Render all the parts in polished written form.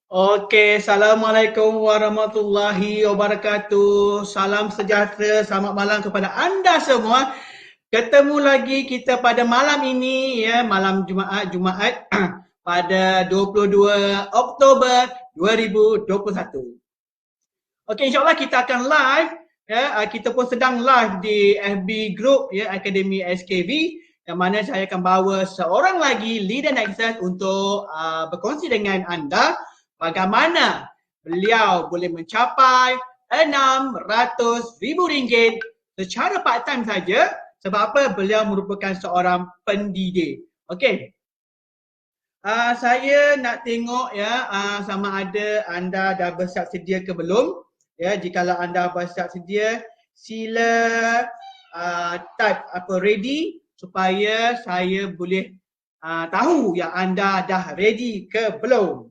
Okey, Assalamualaikum warahmatullahi wabarakatuh. Salam sejahtera, selamat malam kepada anda semua. Ketemu lagi kita pada malam ini ya, malam Jumaat pada 22 Oktober 2021. Okey, insya-Allah kita akan live ya, kita pun sedang live di FB group ya Akademi SKV yang mana saya akan bawa seorang lagi leader Nexus untuk berkongsi dengan anda bagaimana beliau boleh mencapai RM600,000 secara part time saja. Sebab apa? Beliau merupakan seorang pendidik. Okey. Saya nak tengok ya sama ada anda dah bersiap sedia ke belum. Ya, jikalau anda bersiap sedia, sila type apa ready supaya saya boleh tahu yang anda dah ready ke belum.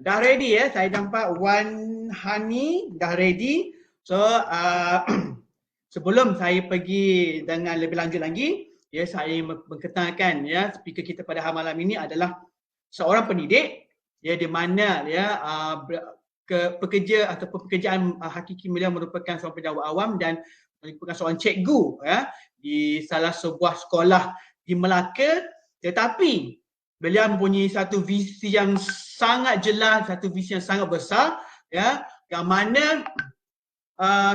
Dah ready ya, saya nampak Wan Hani dah ready. So sebelum saya pergi dengan lebih lanjut lagi, ya saya memperkenalkan ya speaker kita pada malam ini adalah seorang pendidik ya di mana ya pekerja ataupun pekerjaan hakiki beliau merupakan seorang penjawat awam dan merupakan seorang cikgu ya di salah sebuah sekolah di Melaka, tetapi beliau mempunyai satu visi yang sangat jelas, satu visi yang sangat besar ya, yang mana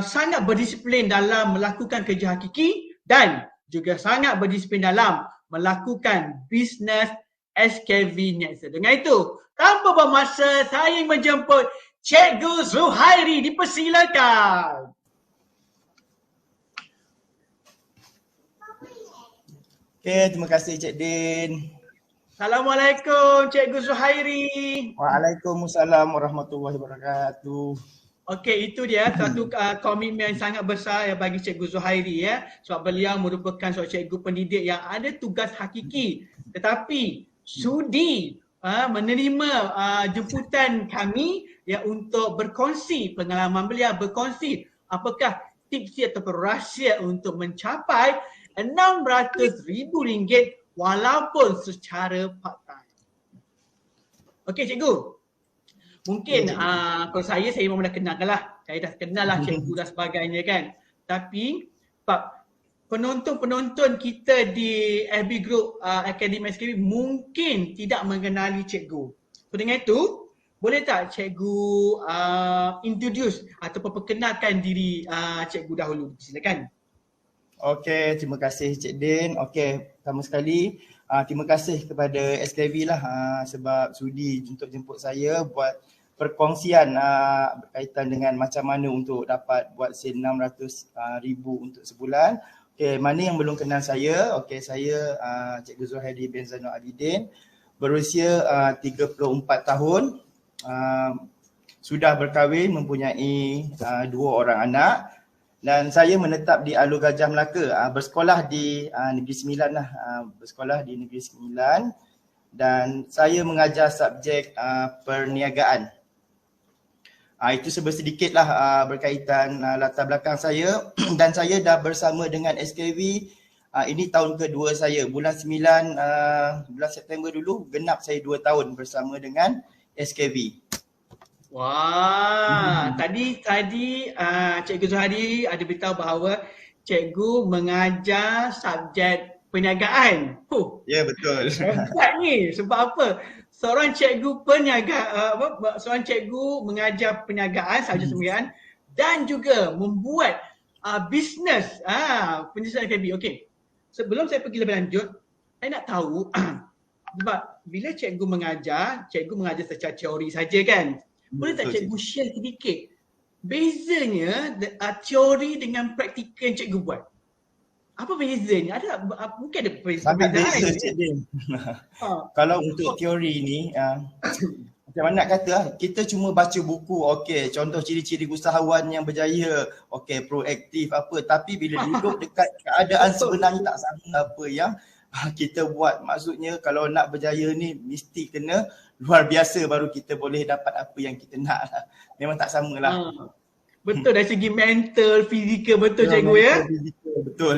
sangat berdisiplin dalam melakukan kerja hakiki dan juga sangat berdisiplin dalam melakukan bisnes SKV Nexus. Dengan itu, tanpa buang masa, saya menjemput Cikgu Zuhairi, dipersilakan. Okey, terima kasih Cik Din. Assalamualaikum Cikgu Zuhairi. Waalaikumsalam warahmatullahi wabarakatuh. Okey, itu dia satu komitmen yang sangat besar ya bagi Cikgu Zuhairi ya. Sebab beliau merupakan seorang cikgu pendidik yang ada tugas hakiki tetapi sudi menerima jemputan kami ya untuk berkongsi pengalaman beliau, berkongsi apakah tips ataupun rahsia untuk mencapai RM600,000 walaupun secara part time. Okey cikgu, mungkin kalau saya memang dah kenal lah. Saya dah kenal lah cikgu dan sebagainya kan. Tapi penonton-penonton kita di FB Group Akademi SKV mungkin tidak mengenali cikgu. So dengan itu, boleh tak cikgu introduce ataupun perkenalkan diri cikgu dahulu? Silakan. Okey, terima kasih Cik Din. Okey, pertama sekali terima kasih kepada SKV lah sebab sudi untuk jemput saya buat perkongsian berkaitan dengan macam mana untuk dapat buat sen RM600,000 untuk sebulan. Okey, mana yang belum kenal saya? Okey, saya Cikgu Zuhairi bin Zainul Abidin, berusia 34 tahun, sudah berkahwin, mempunyai 2 orang anak. Dan saya menetap di Alur Gajah Melaka, bersekolah di Negeri Sembilan lah, bersekolah di Negeri Sembilan dan saya mengajar subjek perniagaan. Itu sedikit lah berkaitan latar belakang saya dan saya dah bersama dengan SKV ini tahun kedua saya, bulan 9, bulan September dulu genap saya 2 tahun bersama dengan SKV. Wah, tadi Cikgu Zuhairi ada beritahu bahawa cikgu mengajar subjek perniagaan. Ya, betul. Hebat ni, sebab apa? Seorang cikgu seorang cikgu mengajar perniagaan, subjek perniagaan dan juga membuat bisnes penyelesaian FB. Okey. Sebelum saya pergi lebih lanjut, saya nak tahu sebab bila cikgu mengajar secara teori saja kan. Boleh tak cikgu share sedikit bezanya teori dengan praktikal yang cikgu buat? Apa bezanya? Mungkin ada perbezaan. Sangat beza Cik Din. Kalau untuk teori ni, macam mana nak kata, kita cuma baca buku, okey, contoh ciri-ciri usahawan yang berjaya, okey, proaktif apa, tapi bila duduk dekat keadaan sebenarnya tak sama apa yang kita buat. Maksudnya kalau nak berjaya ni mesti kena luar biasa baru kita boleh dapat apa yang kita nak lah. Memang tak sama lah. Betul dari segi mental, fizikal, betul Ya, cikgu ya. mental, fizikal, betul.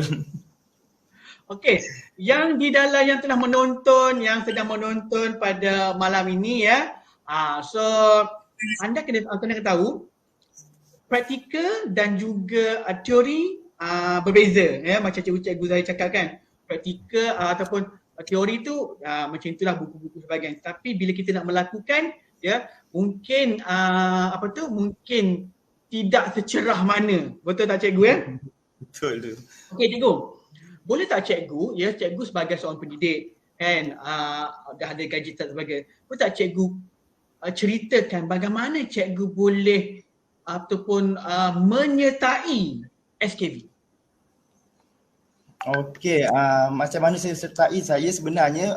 Okey, yang di dalam yang tengah menonton, yang sedang menonton pada malam ini ya. So anda kena tahu praktikal dan juga teori berbeza ya, macam cikgu Zahir cakap kan. Praktikal ataupun teori tu macam itulah buku-buku sebagainya. Tapi bila kita nak melakukan ya, mungkin mungkin tidak secerah mana. Betul tak cikgu ya? Betul tu. Okey cikgu. Boleh tak cikgu ya, cikgu sebagai seorang pendidik kan dah ada gaji dan sebagainya. Boleh tak cikgu ceritakan bagaimana cikgu boleh ataupun menyertai SKV? Okey, macam mana saya sertai, saya sebenarnya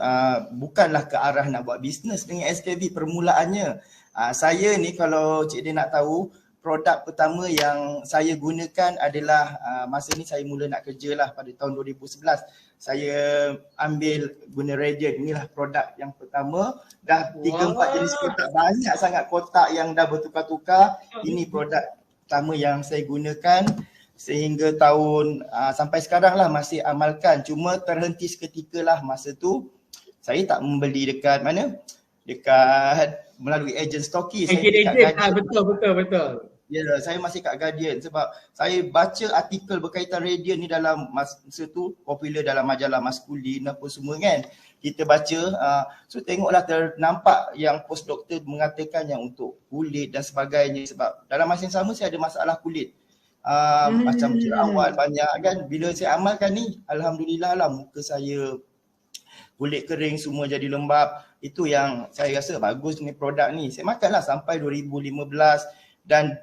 bukanlah ke arah nak buat bisnes dengan SKV permulaannya. Saya ni kalau Cik Din nak tahu, produk pertama yang saya gunakan adalah masa ni saya mula nak kerja lah pada tahun 2011. Saya ambil guna Radiant, inilah produk yang pertama. Dah 3-4 jenis kotak, banyak sangat kotak yang dah bertukar-tukar. Ini produk pertama yang saya gunakan. Sehingga tahun sampai sekarang lah masih amalkan. Cuma terhenti seketika lah masa tu. Saya tak membeli dekat mana? Dekat melalui ejen stokis. Betul. Ya, saya masih kat Guardian sebab saya baca artikel berkaitan Radiant ni dalam masa tu popular dalam majalah maskulin apa semua kan. Kita baca, so tengoklah ternampak yang postdoktor mengatakan yang untuk kulit dan sebagainya sebab dalam masa yang sama saya ada masalah kulit. Macam jerawat banyak kan. Bila saya amalkan ni, alhamdulillah lah muka saya kulit kering semua jadi lembab. Itu yang saya rasa bagus ni produk ni. Saya makanlah sampai 2015 dan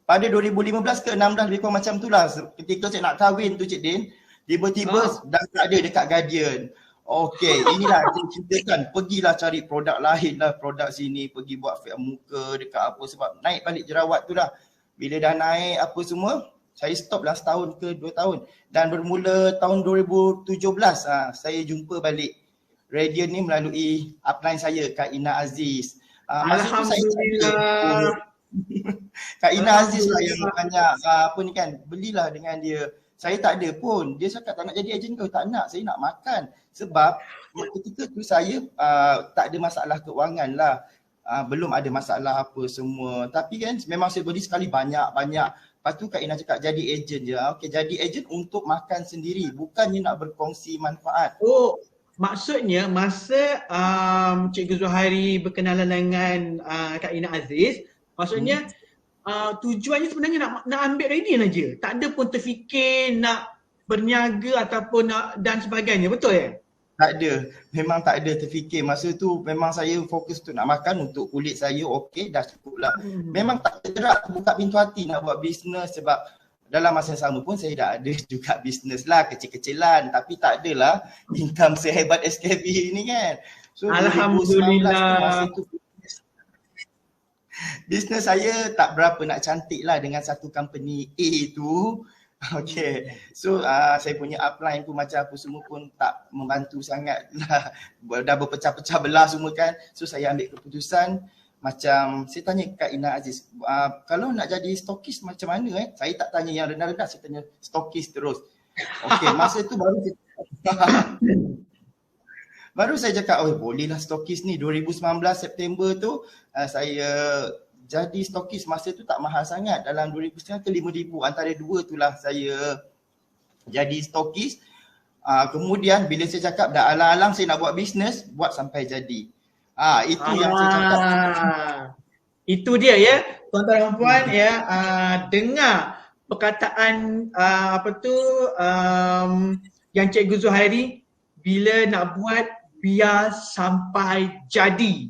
pada 2015 ke 16 lebih kurang macam tu lah. Ketika saya nak kahwin tu Cik Din, tiba-tiba dah tak ada dekat Guardian. Okey, inilah saya ceritakan. Pergilah cari produk lain lah, produk sini. Pergi buat fake muka dekat apa sebab naik balik jerawat tu dah. Bila dah naik apa semua, saya stop lah setahun ke 2 tahun. Dan bermula tahun 2017, saya jumpa balik Radiant ni melalui upline saya, Kak Ina Aziz. Alhamdulillah. Kak Ina Aziz lah yang banyak belilah dengan dia. Saya tak ada pun. Dia cakap tak nak jadi ejen kau. Tak nak, saya nak makan. Sebab ketika tu saya tak ada masalah keuangan lah. Belum ada masalah apa semua. Tapi kan memang saya beli sekali banyak-banyak. Lepas tu Kak Ina cakap jadi ejen je. Okey, jadi ejen untuk makan sendiri. Bukannya nak berkongsi manfaat. Oh, maksudnya masa Cikgu Zuhairi berkenalan dengan Kak Ina Aziz, maksudnya tujuannya sebenarnya nak ambil Radiant aja. Tak ada pun terfikir nak berniaga ataupun dan sebagainya. Betul ya? Tak ada. Memang tak ada terfikir. Masa tu memang saya fokus tu nak makan untuk kulit saya. Okey, dah cukup lah. Memang tak tergerak buka pintu hati nak buat bisnes sebab dalam masa yang sama pun saya dah ada juga bisnes lah kecil-kecilan. Tapi tak adalah income sehebat SKV ni kan. So alhamdulillah. Masa tu bisnes saya tak berapa nak cantik lah dengan satu company A tu. Okay, so saya punya upline pun macam apa semua pun tak membantu sangat lah. Dah berpecah-pecah belah semua kan. So saya ambil keputusan macam saya tanya Kak Ina Aziz, kalau nak jadi stokis macam mana Saya tak tanya yang rendah-rendah, saya tanya stokis terus. Okay, masa tu baru saya cakap, oh bolehlah stokis ni. 2019 September tu saya jadi stokis. Masa tu tak mahal sangat, dalam 2,500 ke 5,000 antara dua itulah saya jadi stokis. Kemudian bila saya cakap dah alang-alang saya nak buat bisnes, buat sampai jadi. Itu yang saya cakap. Itu dia ya, tuan-tuan dan puan ya, dengar perkataan yang Cikgu Zuhairi, bila nak buat biar sampai jadi.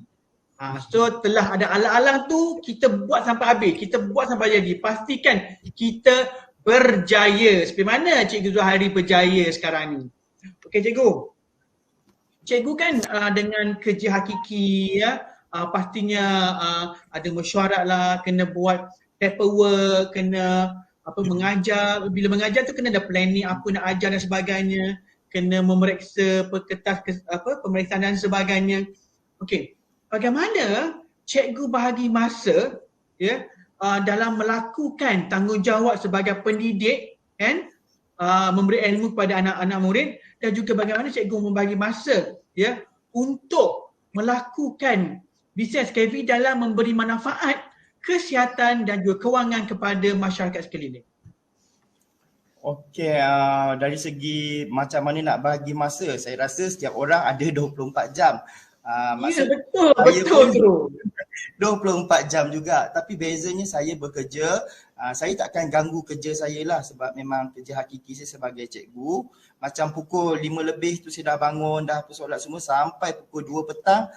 So telah ada alang-alang tu, kita buat sampai habis, kita buat sampai jadi. Pastikan kita berjaya. Seperti mana Cikgu Zuhairi berjaya sekarang ni. Okey Cikgu. Cikgu kan dengan kerja hakiki ya, pastinya ada mesyuarat lah, kena buat paperwork, kena mengajar. Bila mengajar tu kena ada planning apa nak ajar dan sebagainya. kena memeriksa pemeriksaan dan sebagainya. Okey, bagaimana cikgu bahagi masa ya dalam melakukan tanggungjawab sebagai pendidik kan, memberi ilmu kepada anak-anak murid, dan juga bagaimana cikgu membagi masa ya untuk melakukan bisnes SKV dalam memberi manfaat kesihatan dan juga kewangan kepada masyarakat sekeliling. Okey, dari segi macam mana nak bagi masa, saya rasa setiap orang ada 24 jam. Ya, betul. 24 jam juga, tapi bezanya saya bekerja, saya takkan ganggu kerja saya lah sebab memang kerja hakiki saya sebagai cikgu. Macam pukul 5 lebih tu saya dah bangun, dah solat semua sampai pukul 2 petang.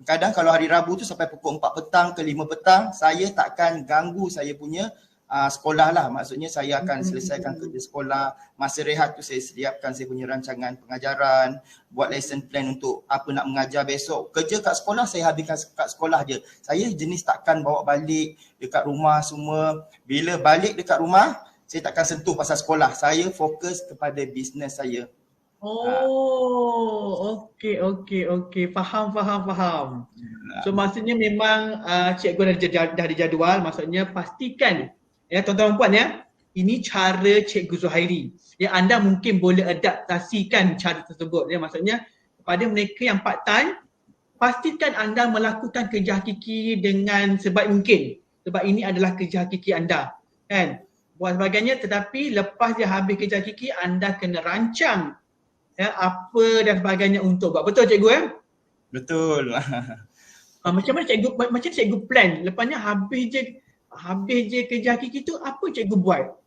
Kadang kalau hari Rabu tu sampai pukul 4 petang ke 5 petang, saya takkan ganggu saya punya sekolah lah. Maksudnya saya akan selesaikan kerja sekolah. Masa rehat tu saya sediakan saya punya rancangan pengajaran, buat lesson plan untuk apa nak mengajar besok. Kerja kat sekolah saya habiskan kat sekolah je. Saya jenis takkan bawa balik dekat rumah semua. Bila balik dekat rumah, saya takkan sentuh pasal sekolah. Saya fokus kepada bisnes saya. Okey. Faham. So maksudnya memang cikgu dah ada jadual, maksudnya pastikan ya tuan-tuan dan puan ya, ini cara Cikgu Zuhairi. Ya, anda mungkin boleh adaptasikan cara tersebut ya, maksudnya kepada mereka yang part time, pastikan anda melakukan kerja hakiki dengan sebaik mungkin sebab ini adalah kerja hakiki anda kan. Buat sebagainya, tetapi lepas dia habis kerja hakiki, anda kena rancang ya apa dan sebagainya untuk buat. Betul cikgu ya? Betul. Macam mana cikgu plan? Lepasnya habis je kerja hakiki tu, apa cikgu buat?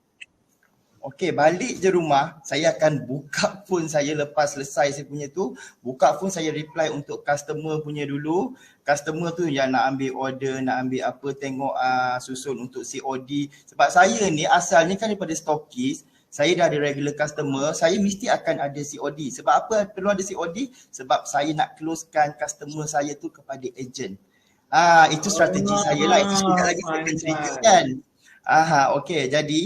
Okey, balik je rumah, saya akan buka phone saya lepas selesai saya punya tu. Buka phone saya reply untuk customer punya dulu. Customer tu yang nak ambil order, nak ambil apa, tengok susun untuk COD. Sebab saya ni asalnya kan daripada stokis, saya dah ada regular customer, saya mesti akan ada COD. Sebab apa perlu ada COD? Sebab saya nak closekan customer saya tu kepada agent. Itu strategi saya lah. Itu sekejap lagi saya akan ceritakan. Okey, jadi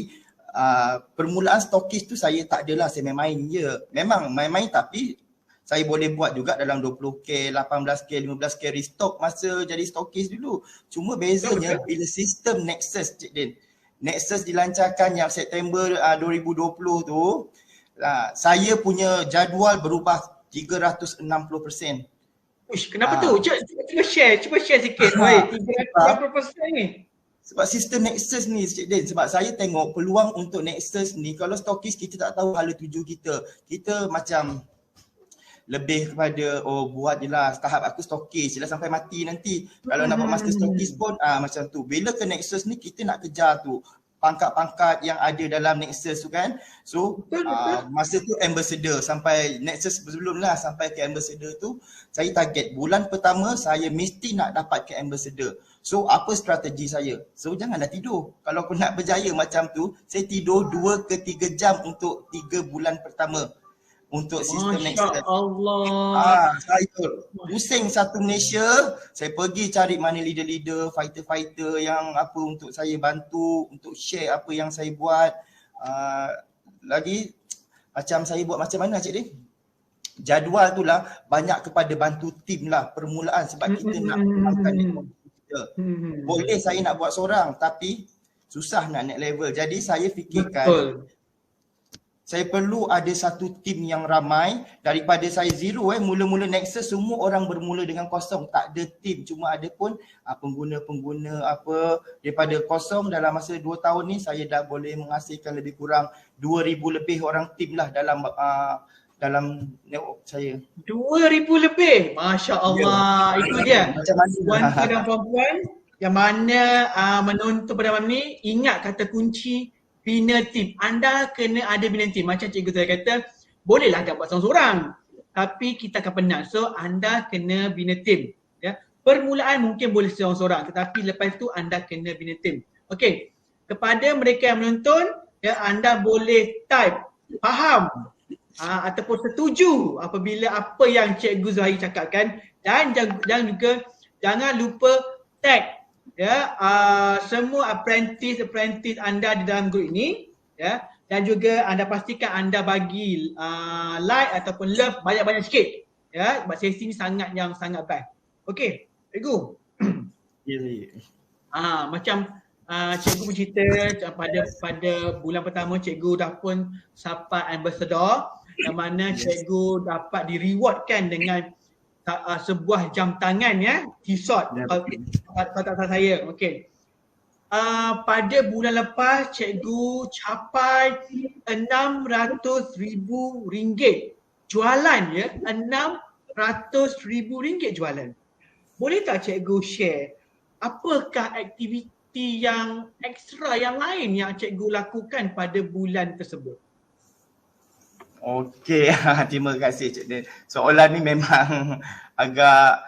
permulaan stokis tu saya tak adalah, saya main-main je. Memang main-main tapi saya boleh buat juga dalam 20k, 18k, 15k restock masa jadi stokis dulu. Cuma bezanya bila sistem Nexus, Cik Din. Nexus dilancarkan yang September 2020 tu, saya punya jadual berubah 360%. Uish, kenapa tu? Cuba share sikit. Baik, 360% ni. Sebab sistem Nexus ni Cik Din, sebab saya tengok peluang untuk Nexus ni, kalau stokis kita tak tahu hala tuju kita. Kita macam lebih kepada buat je lah tahap aku stokis je lah sampai mati nanti. Kalau nak buat master stokis pun macam tu. Bila ke Nexus ni kita nak kejar tu pangkat-pangkat yang ada dalam Nexus tu kan. So masa tu ambassador, sampai Nexus sebelum lah sampai ke ambassador tu, saya target bulan pertama saya mesti nak dapat ke ambassador. So apa strategi saya? So janganlah tidur. Kalau aku nak berjaya macam tu, saya tidur 2 ke 3 jam untuk 3 bulan pertama untuk sistem Nexus. Masya Allah. Saya pusing satu Malaysia, saya pergi cari mana leader-leader, fighter-fighter yang apa untuk saya bantu, untuk share apa yang saya buat. Lagi macam saya buat macam mana Cik Din? Jadual tu lah banyak kepada bantu tim lah permulaan sebab kita nak kembangkan ekonomi kita. Boleh saya nak buat seorang tapi susah nak naik level. Jadi saya fikirkan saya perlu ada satu tim yang ramai. Daripada saya zero mula-mula Nexus semua orang bermula dengan kosong, tak ada tim, cuma ada pun pengguna-pengguna apa. Daripada kosong dalam masa 2 tahun ni saya dah boleh menghasilkan lebih kurang 2,000 lebih orang tim lah dalam network saya. 2,000 lebih? Masya Allah. Itu dia. Macam mana? Wanita dan perempuan yang mana menonton pada malam ni, ingat kata kunci bina tim. Anda kena ada bina tim. Macam cikgu saya kata, bolehlah dapat seorang-seorang, tapi kita akan penat. So anda kena bina tim. Ya. Permulaan mungkin boleh seorang-seorang, tetapi lepas tu anda kena bina tim. Okey. Kepada mereka yang menonton, ya, anda boleh type faham ataupun setuju apabila apa yang Cikgu Zuhairi cakapkan, dan juga jangan lupa tag ya semua apprentice anda di dalam grup ini ya, dan juga anda pastikan anda bagi like ataupun love banyak-banyak sikit. Ya, sebab sesi ni sangat best. Okey, cikgu. Ya, saya. Macam cikgu bercerita pada bulan pertama cikgu dah pun sampai ambassador, yang mana cikgu dapat direwardkan dengan sebuah jam tangan ya, T-shirt kata saya. Okey. Pada bulan lepas cikgu capai RM600,000 jualan ya, RM600,000 jualan. Boleh tak cikgu share apakah aktiviti yang ekstra yang lain yang cikgu lakukan pada bulan tersebut? Okey, terima kasih Cik Den. Soalan ni memang agak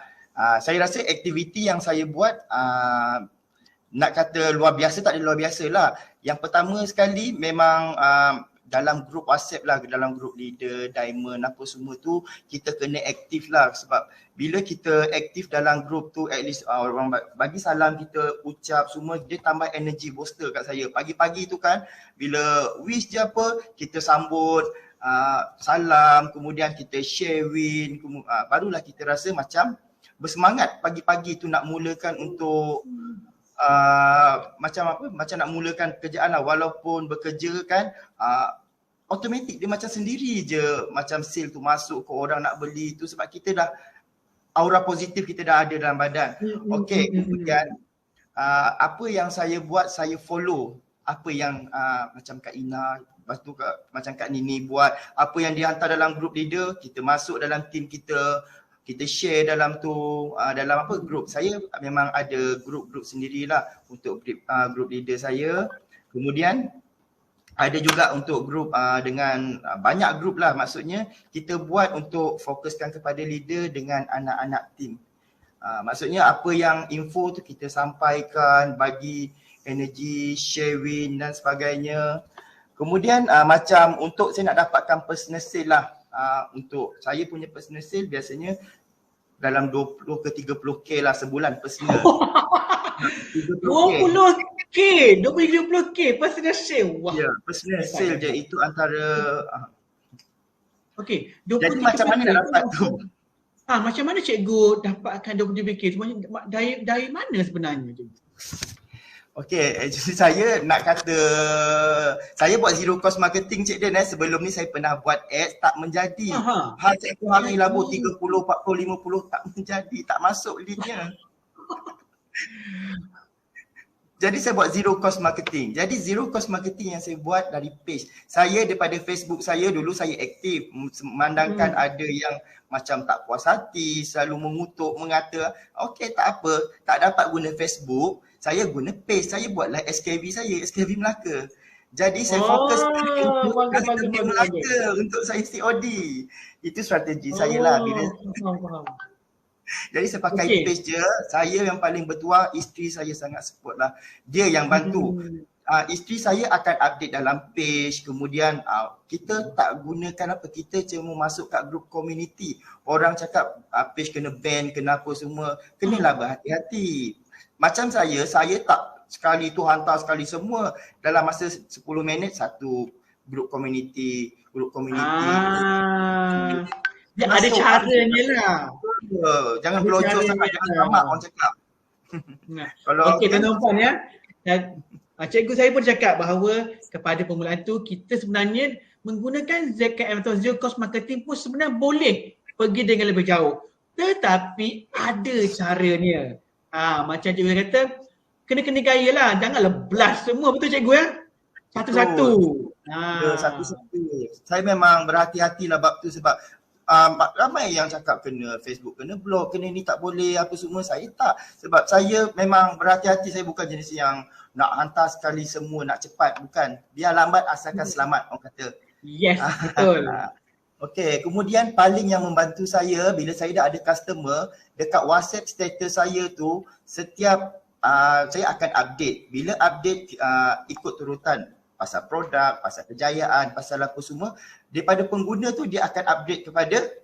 saya rasa aktiviti yang saya buat nak kata luar biasa tak ada luar biasa lah. Yang pertama sekali memang dalam grup WhatsApp lah, dalam grup leader, diamond apa semua tu kita kena aktif lah, sebab bila kita aktif dalam grup tu at least orang bagi salam, kita ucap semua, dia tambah energy booster kat saya. Pagi-pagi tu kan bila wish je apa kita sambut, salam, kemudian kita share win, barulah kita rasa macam bersemangat pagi-pagi tu nak mulakan untuk macam nak mulakan kerjaan lah. Walaupun bekerja kan automatik dia macam sendiri je, macam sale tu masuk ke orang nak beli tu, sebab kita dah aura positif kita dah ada dalam badan. Okey, kemudian apa yang saya buat, saya follow apa yang macam Kak Ina, lepas tu macam Kak Nini buat, apa yang dihantar dalam group leader, kita masuk dalam team kita share dalam tu, dalam grup. Saya memang ada grup-grup sendirilah untuk grup leader saya. Kemudian ada juga untuk grup dengan banyak grup lah, maksudnya kita buat untuk fokuskan kepada leader dengan anak-anak team. Maksudnya apa yang info tu kita sampaikan, bagi energy, sharing dan sebagainya. Kemudian macam untuk saya nak dapatkan personal sale lah, untuk saya punya personal sale biasanya dalam 20 ke 30k lah sebulan personal. 20k, 20-30k personal sale. Wah. Ya, personal sale je itu antara okey, jadi macam mana nak dapat tu? Macam mana cikgu dapatkan 20k? Dari mana sebenarnya cikgu? Okey, jadi saya nak kata saya buat zero cost marketing Cik Den. Sebelum ni saya pernah buat ads, tak menjadi. Satu hari labur 30, 40, 50 tak menjadi, tak masuk leadnya. Jadi saya buat zero cost marketing. Jadi zero cost marketing yang saya buat dari page. Saya daripada Facebook saya dulu saya aktif, memandangkan ada yang macam tak puas hati, selalu mengutuk, mengata, okey tak apa, tak dapat guna Facebook, saya guna page, saya buatlah SKV saya, SKV Melaka. Jadi saya fokus untuk Melaka untuk saya COD. Itu strategi saya lah. Bila jadi saya pakai page je, saya yang paling bertuah, isteri saya sangat support lah. Dia yang bantu. Isteri saya akan update dalam page, kemudian kita tak gunakan apa, kita cuma masuk kat grup community. Orang cakap page kena ban, kena apa semua, kenalah berhati-hati. Macam saya tak sekali tu hantar sekali semua. Dalam masa 10 minit satu grup community. Dia ada caranya lah. Jangan pelocor sangat, jangan tamak orang cakap. Okey, tuan-tuan ya. Cikgu saya pun cakap bahawa kepada permulaan tu kita sebenarnya menggunakan ZKM atau zero cost marketing pun sebenarnya boleh pergi dengan lebih jauh. Tetapi ada caranya. Macam cikgu kata, kena gaya lah. Janganlah blast semua, betul cikgu ya? Satu-satu. Satu-satu. Saya memang berhati-hatilah bab tu, sebab ramai yang cakap kena Facebook, kena blog, kena ni tak boleh apa semua. Saya tak. Sebab saya memang berhati-hati, saya bukan jenis yang nak hantar sekali semua, nak cepat. Bukan. Biar lambat asalkan selamat, orang kata. Yes, betul. Okey, kemudian paling yang membantu saya bila saya dah ada customer, dekat WhatsApp status saya tu setiap saya akan update. Bila update ikut turutan pasal produk, pasal kejayaan, pasal apa semua, daripada pengguna tu dia akan update kepada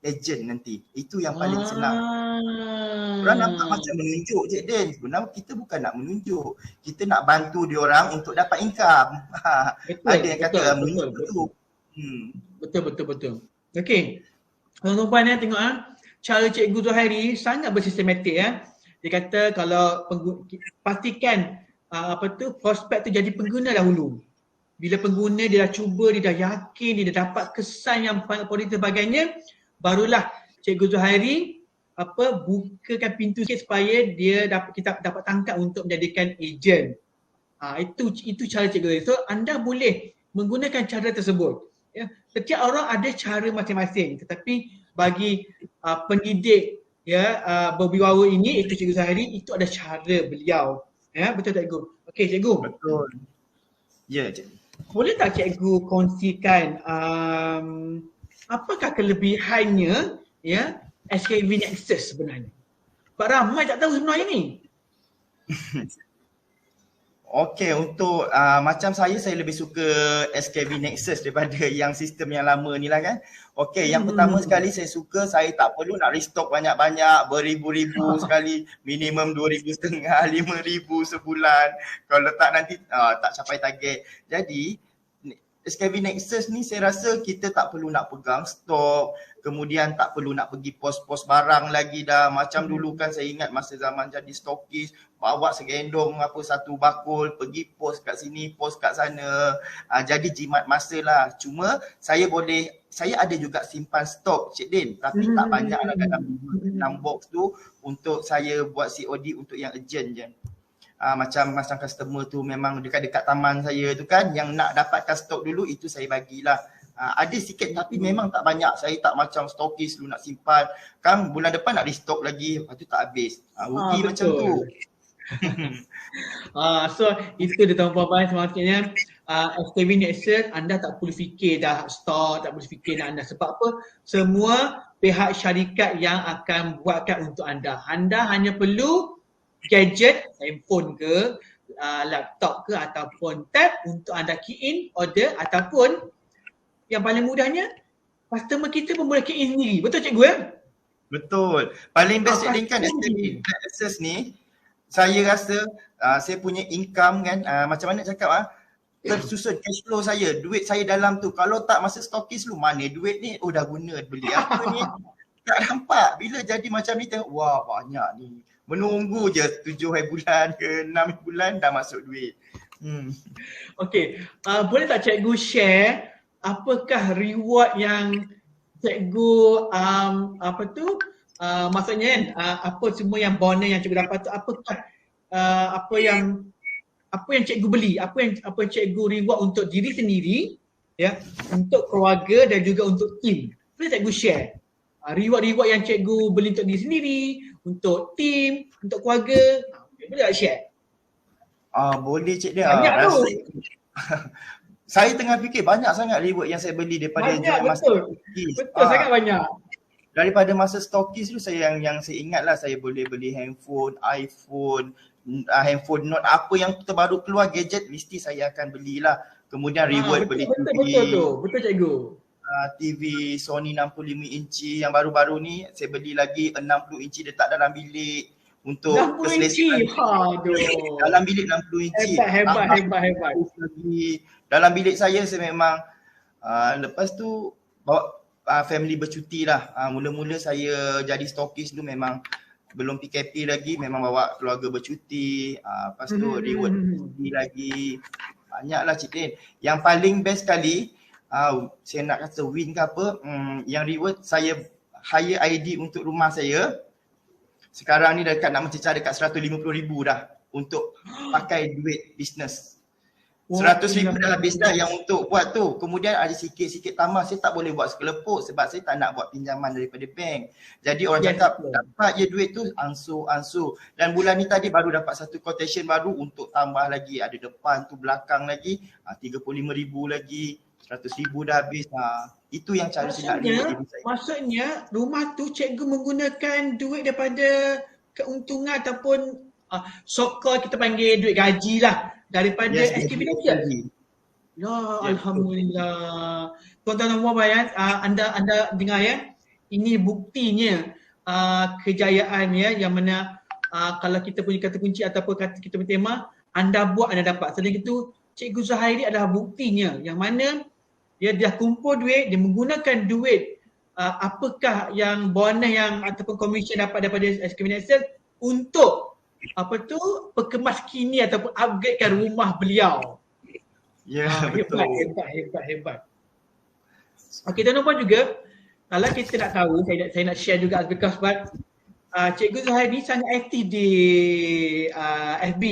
agent nanti. Itu yang paling senang. Orang nampak macam menunjuk Cik Den. Sebenarnya kita bukan nak menunjuk. Kita nak bantu diorang untuk dapat income. Betul, Ada yang kata menunjuk tu. Betul. Okey. Tuan-tuan tengok cara Cikgu Zuhairi sangat bersistematik Dia kata kalau pastikan prospek tu jadi pengguna dahulu. Bila pengguna dia dah cuba, dia dah yakin, dia dah dapat kesan yang positif sebagainya, barulah Cikgu Zuhairi bukakan pintu sikit supaya kita dapat tangkap untuk menjadikan ejen. Itu cara Cikgu Zuhairi. So anda boleh menggunakan cara tersebut. Ya, setiap orang ada cara masing-masing, tetapi bagi pendidik berwibawa ini, itu Cikgu Zuhairi, itu ada cara beliau. Ya, betul Cikgu. Okey Cikgu. Betul. Ya Cikgu. Boleh tak Cikgu kongsikan apakah kelebihannya SKV Nexus sebenarnya? Sebab ramai tak tahu sebenarnya ni. Okey, untuk macam saya lebih suka SKV Nexus daripada yang sistem yang lama ni lah kan. Okey, yang pertama sekali saya suka saya tak perlu nak restock banyak-banyak beribu-ribu sekali, minimum 2,500, 5,000 sebulan. Kalau tak nanti tak capai target. Jadi SKV Nexus ni saya rasa kita tak perlu nak pegang stok, kemudian tak perlu nak pergi pos-pos barang lagi dah. Macam dulu kan saya ingat masa zaman jadi stokis, bawa segendong satu bakul, pergi pos kat sini, pos kat sana. Jadi jimat masa lah. Cuma saya ada juga simpan stok Cik Din, tapi tak banyak lah, dalam 6 box tu untuk saya buat COD untuk yang urgent je. Macam customer tu memang dekat-dekat taman saya tu kan, yang nak dapatkan stok dulu itu saya bagilah. Ada sikit tapi memang tak banyak. Saya tak macam stokis dulu nak simpan. Kan bulan depan nak restock lagi, lepas tu tak habis. Rugi macam tu. So itu dia tuan-puan, semaksudnya SKV Nexus anda tak perlu fikir dah stok, tak perlu fikir dah anda. Sebab apa? Semua pihak syarikat yang akan buatkan untuk anda. Anda hanya perlu gadget, handphone ke, laptop ke ataupun tab untuk anda key in order, ataupun yang paling mudahnya customer kita pun boleh key in sendiri. Betul Cikgu Betul. Paling best Cik Din kan Access ni, saya rasa saya punya income kan, macam mana cakap tersusun cash flow saya, duit saya dalam tu. Kalau tak masa stokis lu, mana duit ni, dah guna beli apa ni, tak nampak. Bila jadi macam ni tengok, wah banyak ni. Menunggu je 7 bulan ke 6 bulan dah masuk duit. Okey, boleh tak Cikgu share apakah reward yang Cikgu maksudnya kan, apa semua yang bonus yang Cikgu dapat tu, apakah apa yang Cikgu beli, apa yang Cikgu reward untuk diri sendiri, untuk keluarga dan juga untuk tim. Boleh Cikgu share reward-reward yang Cikgu beli untuk diri sendiri, untuk tim, untuk keluarga. Boleh tak share? Boleh Cik Din. Banyak tu. Saya tengah fikir banyak sangat reward yang saya beli daripada betul. Betul, sangat banyak. Daripada masa stokis tu yang saya ingat lah, saya boleh beli handphone, iPhone, handphone Note, apa yang terbaru keluar gadget mesti saya akan belilah. Kemudian reward beli TV. Betul Cikgu. TV Sony 65 inci yang baru-baru ni saya beli lagi 60 inci letak dalam bilik untuk keselesaan. Dalam bilik 60 inci. Hebat. Dalam bilik saya memang lepas tu bawa family bercuti lah. Mula-mula saya jadi stokis tu memang belum PKP lagi, memang bawa keluarga bercuti. Lepas tu reward bercuti lagi. Banyaklah Cik Din. Yang paling best sekali, saya nak kata win ke apa, yang reward saya hire ID untuk rumah saya. Sekarang ni dekat nak mencecah dekat 150,000 dah untuk pakai duit bisnes. 100,000 dah habis dah yang untuk buat tu. Kemudian ada sikit-sikit tambah, saya tak boleh buat sekelepuk sebab saya tak nak buat pinjaman daripada bank. Jadi orang cakap dapat je duit tu ansur. Dan bulan ni tadi baru dapat satu quotation baru untuk tambah lagi, ada depan tu belakang lagi, 35,000 lagi. 100,000 dah habis. Itu yang cara saya nak reward diri saya. Maksudnya rumah tu Cikgu menggunakan duit daripada keuntungan ataupun so-called kita panggil duit gaji lah daripada SKV Nexus. Ya, Alhamdulillah. Tuan-tuan dan puan-puan anda dengar Ini buktinya kejayaan ya, yang mana kalau kita punya kata kunci ataupun kata kita punya tema, anda buat anda dapat. Selain itu, Cikgu Zuhairi adalah buktinya yang mana dia dah kumpul duit, dia menggunakan duit apakah yang bonus yang ataupun komisen dapat daripada SKB Nexus untuk perkemas kini ataupun upgradekan rumah beliau. Ya, betul. Hebat. Okey, tuan-tuan puan juga, kalau kita nak tahu, saya nak share juga because Cikgu Zuhairi ni sangat aktif di FB.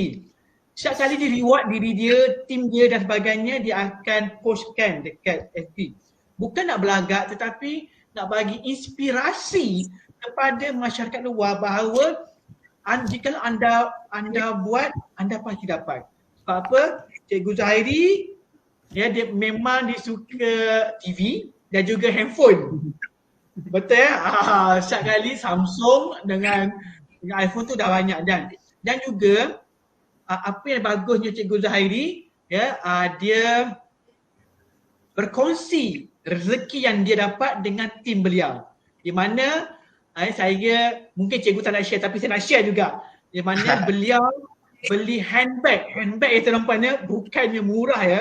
Setiap kali dia reward diri dia, tim dia dan sebagainya, dia akan postkan dekat FB. Bukan nak belagak tetapi nak bagi inspirasi kepada masyarakat luar bahawa jika anda buat, anda pasti dapat. Sebab apa? Cikgu Zuhairi dia memang dia suka TV dan juga handphone. Betul ya? Setiap kali Samsung dengan iPhone tu dah banyak dan juga apa yang bagusnya Cikgu Zuhairi ya, dia berkongsi rezeki yang dia dapat dengan tim beliau. Di mana saya mungkin cikgu tak nak share tapi saya nak share juga. Di mana beliau beli handbag yang ternampaknya bukannya murah ya,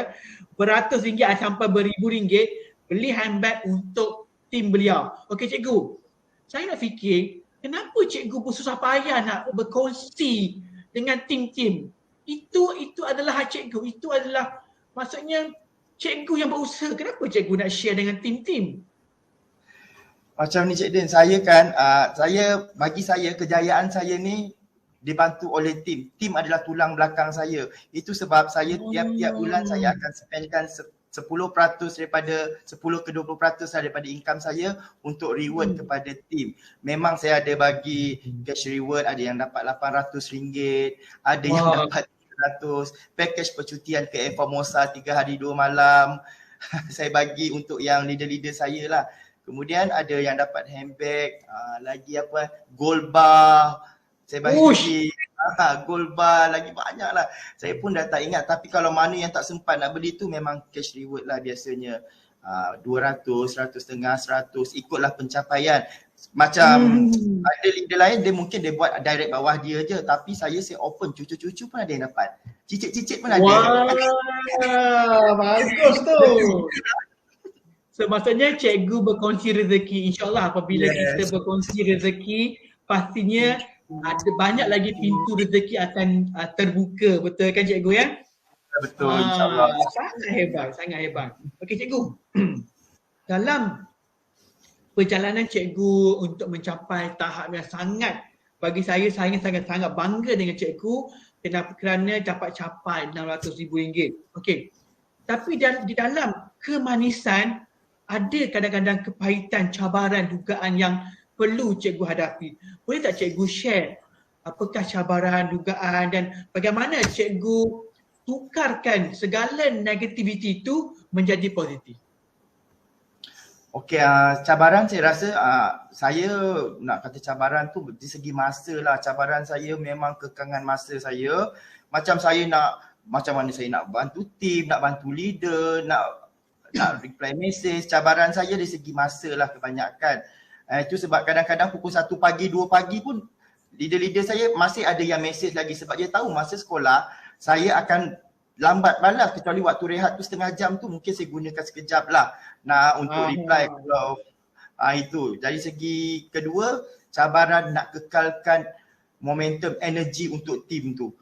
beratus ringgit sampai beribu ringgit, beli handbag untuk tim beliau. Okey cikgu, saya nak fikir kenapa cikgu bersusah payah nak berkongsi dengan tim-tim. Itu adalah hak cikgu, itu adalah maksudnya cikgu yang berusaha. Kenapa cikgu nak share dengan tim-tim? Macam ni Cik Din, saya kan, bagi saya kejayaan saya ni dibantu oleh tim. Tim adalah tulang belakang saya. Itu sebab saya tiap-tiap bulan saya akan spendkan 10% daripada 10 ke 20% daripada income saya untuk reward kepada tim. Memang saya ada bagi cash reward, ada yang dapat RM800, ada yang dapat RM300, package percutian ke Air Formosa 3 hari 2 malam. Saya bagi untuk yang leader-leader saya lah. Kemudian ada yang dapat handbag, lagi gold bar. Saya bagi gold bar, lagi banyak lah. Saya pun dah tak ingat, tapi kalau mana yang tak sempat nak beli tu memang cash reward lah biasanya. 200, 100.5, 100, ikutlah pencapaian. Macam ada leader lain, dia mungkin dia buat direct bawah dia je, tapi saya open, cucu-cucu pun ada yang dapat. Cicit-cicit pun ada. Wah, bagus tu. So maksudnya cikgu berkongsi rezeki. InsyaAllah apabila kita berkongsi rezeki, pastinya ada banyak lagi pintu rezeki akan terbuka. Betul kan cikgu ya? Betul, insyaAllah. Sangat hebat. Okey cikgu, dalam perjalanan cikgu untuk mencapai tahap yang sangat, bagi saya sangat bangga dengan cikgu kerana dapat capai RM600,000. Okey. Tapi di dalam kemanisan ada kadang-kadang kepahitan, cabaran, dugaan yang perlu cikgu hadapi. Boleh tak cikgu share apakah cabaran, dugaan dan bagaimana cikgu tukarkan segala negativiti itu menjadi positif? Okey, cabaran saya rasa saya nak kata cabaran tu di segi masa lah. Cabaran saya memang kekangan masa saya. Macam saya macam mana saya nak bantu tim, nak bantu leader, nak reply message. Cabaran saya dari segi masa lah kebanyakan. Itu sebab kadang-kadang pukul 1 pagi, 2 pagi pun leader-leader saya masih ada yang message lagi sebab dia tahu masa sekolah saya akan lambat balas, kecuali waktu rehat tu setengah jam tu mungkin saya gunakan sekejap lah untuk reply kalau itu. Dari segi kedua, cabaran nak kekalkan momentum energi untuk tim tu.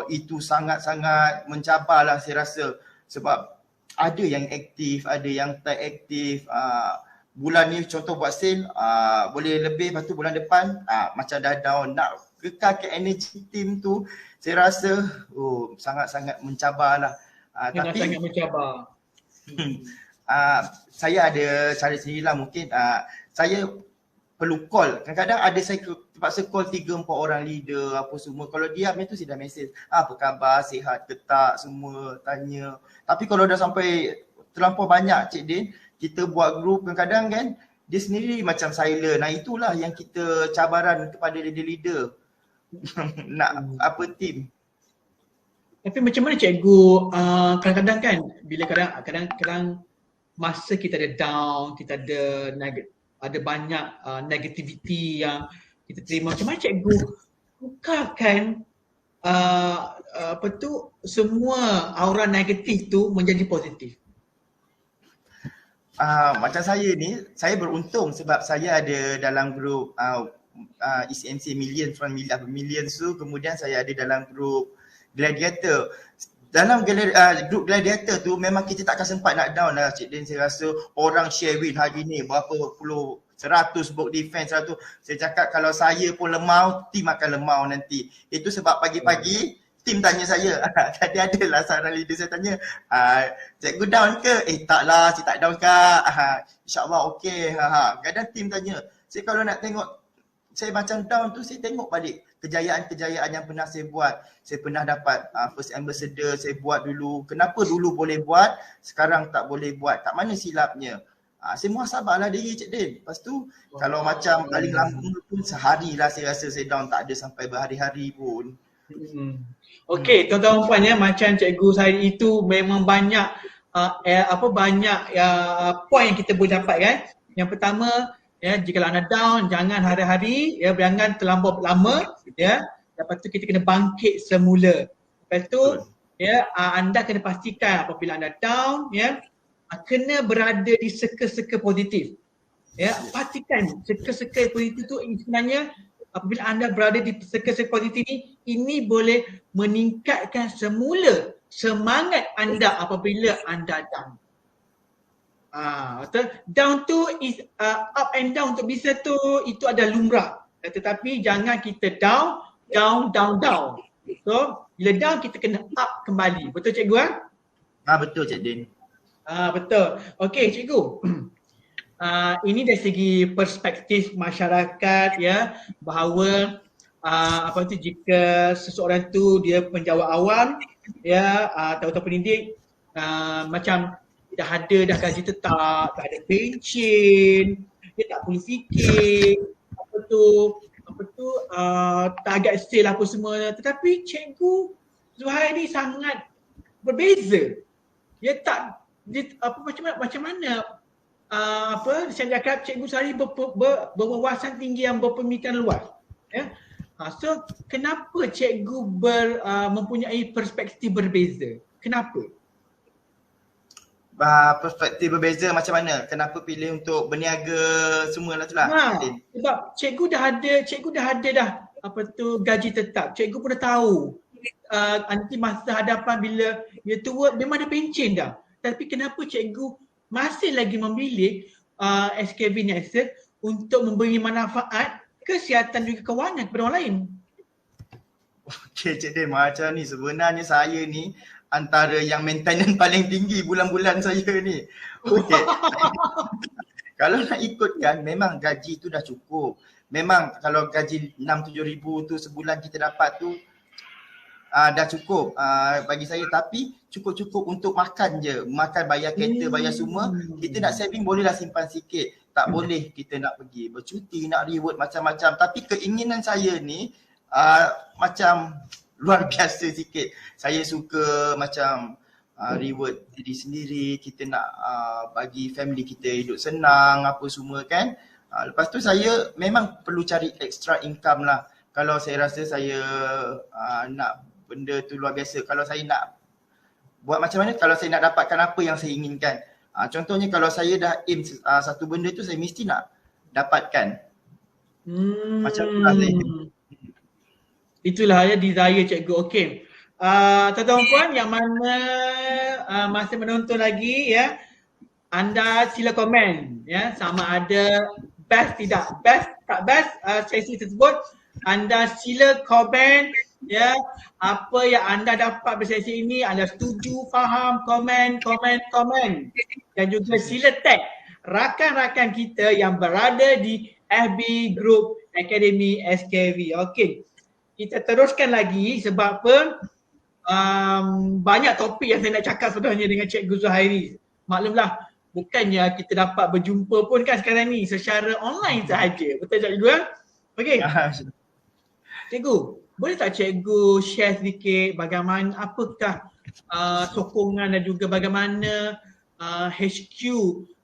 Itu sangat-sangat mencabar lah saya rasa sebab ada yang aktif, ada yang tak aktif. Bulan ni contoh buat sale boleh lebih, lepas tu bulan depan macam dah down. Nak kekalkan energi tim tu saya rasa sangat-sangat mencabar lah. Tapi sangat mencabar. Saya ada cara sendirilah mungkin. Saya perlu call. Kadang-kadang ada saya terpaksa call 3-4 orang leader apa semua. Kalau diam itu saya dah message. Apa khabar, sihat ke tak, semua tanya. Tapi kalau dah sampai terlampau banyak Cik Din, kita buat group kadang-kadang kan dia sendiri macam silent. Itulah yang kita cabaran kepada leader-leader. Nak tim. Tapi macam mana cikgu kadang-kadang kan bila kadang-kadang masa kita ada down, kita ada ada banyak negativity yang kita terima. Macam mana cikgu tukarkan semua aura negatif tu menjadi positif? Macam saya ni, saya beruntung sebab saya ada dalam grup ECMC Millions, Millions tu, kemudian saya ada dalam grup Gladiator. Dalam grup Gladiator tu memang kita takkan sempat nak down lah Cik Din. Saya rasa orang share win hari ni berapa puluh, 100 book defense, 100. Saya cakap kalau saya pun lemau, tim akan lemau nanti. Itu sebab pagi-pagi tim tanya saya, tadi adalah seorang leader saya tanya, cikgu down ke? Taklah, saya tak down kak. InsyaAllah okey. Kadang tim tanya, saya kalau nak tengok saya macam down tu, saya tengok balik kejayaan-kejayaan yang pernah saya buat. Saya pernah dapat first ambassador, saya buat dulu. Kenapa dulu boleh buat, sekarang tak boleh buat? Kat mana silapnya? Saya muhasabahlah diri Cik Din. Lepas tu kalau macam paling lama pun sehari lah saya rasa saya down, tak ada sampai berhari-hari pun. Okey, tuan-tuan dan puan ya, macam cikgu saya itu memang banyak poin yang kita boleh dapat kan. Yang pertama ya, jika anda down jangan hari-hari ya, jangan terlampau lama ya. Lepas tu kita kena bangkit semula. Lepas tu ya, anda kena pastikan apabila anda down ya, kena berada di circle-circle positif. Ya, pastikan circle-circle positif tu sebenarnya apabila anda berada di circle-circle positif ini boleh meningkatkan semula semangat anda apabila anda down. Betul? Down tu is up and down untuk bisa tu itu adalah lumrah. Tetapi jangan kita down. So bila down kita kena up kembali. Betul cikgu Betul Cik Din. Betul. Okey cikgu. Ini dari segi perspektif masyarakat ya, bahawa jika seseorang tu dia penjawat awam ya, atau pendidik macam dah ada gaji tetap, tak ada pencen, dia tak perlu fikir target sale apa semua. Tetapi cikgu Zuhairi sangat berbeza. Dia tak macam mana saya cakap cikgu Zuhairi berwawasan tinggi yang berpemikiran luas ya. So kenapa cikgu mempunyai perspektif berbeza? Kenapa? Perspektif berbeza macam mana? Kenapa pilih untuk berniaga semualah tu lah? Sebab cikgu dah ada gaji tetap. Cikgu pun dah tahu nanti masa hadapan bila dia tua memang ada pencen dah. Tapi kenapa cikgu masih lagi memilih SKV Nexus untuk memberi manfaat kesihatan juga kewangan kepada orang lain? Okey Cik Din, macam ni sebenarnya saya ni antara yang maintenance paling tinggi bulan-bulan saya ni. Okey. Kalau nak ikutkan memang gaji tu dah cukup. Memang kalau gaji 6-7 ribu tu sebulan kita dapat tu dah cukup bagi saya, tapi cukup-cukup untuk makan je. Makan, bayar kereta, bayar semua. Kita nak saving bolehlah simpan sikit. Tak boleh kita nak pergi bercuti, nak reward macam-macam. Tapi keinginan saya ni macam luar biasa sikit. Saya suka macam reward diri sendiri, kita nak bagi family kita hidup senang apa semua kan. Lepas tu saya memang perlu cari extra income lah. Kalau saya rasa saya nak benda tu luar biasa. Kalau saya nak buat macam mana, kalau saya nak dapatkan apa yang saya inginkan. Contohnya kalau saya dah aim satu benda tu, saya mesti nak dapatkan. Macam tu lah saya. Itulah ya desire cikgu. Okey. Tuan-tuan puan yang mana masih menonton lagi ya, anda sila komen ya, sama ada best tidak best tak best sesi tersebut. Anda sila komen ya, apa yang anda dapat dari sesi ini, anda setuju, faham, komen. Dan juga sila tag rakan-rakan kita yang berada di FB Group Akademi SKV. Okey. Kita teruskan lagi sebab apa? Banyak topik yang saya nak cakap sebenarnya dengan Cikgu Zuhairi. Maklumlah, bukannya kita dapat berjumpa pun kan sekarang ni, secara online sahaja. Betul tak cikgu? Okey. Cikgu, boleh tak cikgu share sedikit bagaimana, apakah sokongan dan juga bagaimana HQ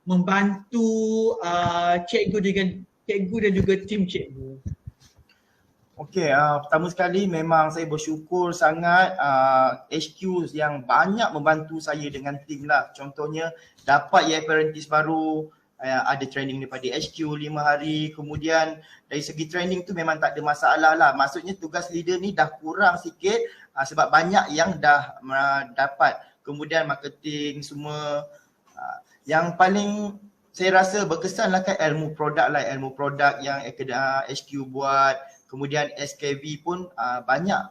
membantu cikgu dan juga tim cikgu? Okey, pertama sekali memang saya bersyukur sangat HQ yang banyak membantu saya dengan tim lah. Contohnya dapat apprentice baru, ada training daripada HQ 5 hari. Kemudian dari segi training tu memang tak ada masalah lah. Maksudnya tugas leader ni dah kurang sikit sebab banyak yang dah dapat. Kemudian marketing semua. Yang paling saya rasa berkesan lah kan ilmu produk lah. Ilmu produk yang HQ buat. Kemudian SKV pun banyak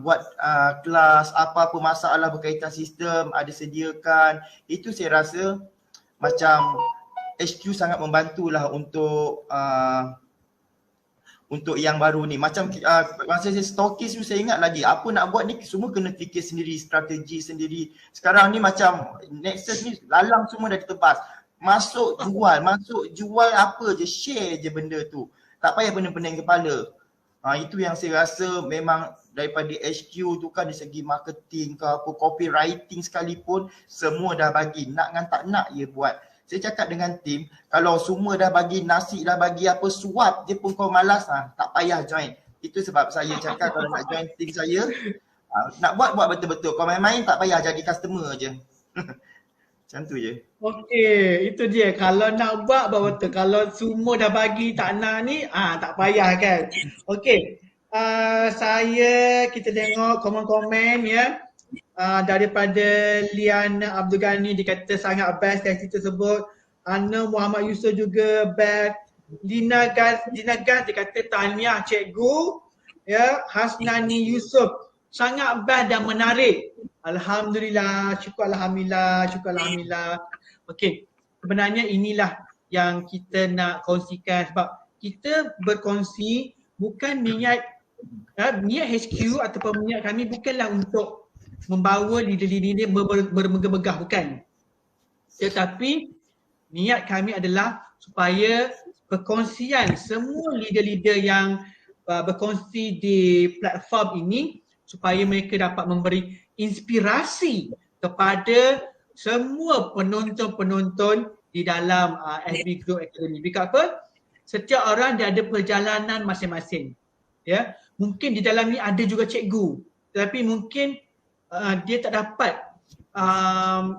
buat kelas, apa-apa masalah berkaitan sistem ada sediakan. Itu saya rasa macam HQ sangat membantulah untuk yang baru ni. Macam masa saya stokis tu saya ingat lagi apa nak buat ni semua kena fikir sendiri, strategi sendiri. Sekarang ni macam Nexus ni lalang semua dah ditebas. Masuk jual apa je, share je benda tu. Tak payah pening-pening kepala. Itu yang saya rasa memang daripada HQ tu kan dari segi marketing ke apa, copywriting sekalipun semua dah bagi. Nak dengan tak nak je buat. Saya cakap dengan tim, kalau semua dah bagi nasi, dah bagi apa suap je pun kau malas, tak payah join. Itu sebab saya cakap kalau nak join tim saya, nak buat betul-betul. Kalau main-main tak payah, jadi customer je. Macam tu je. Okey, itu dia. Kalau nak buat betul. Kalau semua dah bagi tak nak ni, tak payah kan. Okey. Kita tengok komen-komen ya. Daripada Liana Abdul Ghani, dia kata sangat best sesi tersebut. Ana Muhammad Yusof juga best. Dina Gas dia kata tahniah cikgu. Ya, Hasnani Yusof sangat best dan menarik. Alhamdulillah, syukur Alhamdulillah. Okey, sebenarnya inilah yang kita nak kongsikan sebab kita berkongsi bukan niat HQ ataupun niat kami bukanlah untuk membawa leader-leader bermegah-megah, bukan. Tetapi niat kami adalah supaya perkongsian semua leader-leader yang berkongsi di platform ini supaya mereka dapat memberi inspirasi kepada semua penonton-penonton di dalam FB Grow Academy. Because apa? Setiap orang dia ada perjalanan masing-masing. Ya, mungkin di dalam ni ada juga cikgu, tetapi mungkin dia tak dapat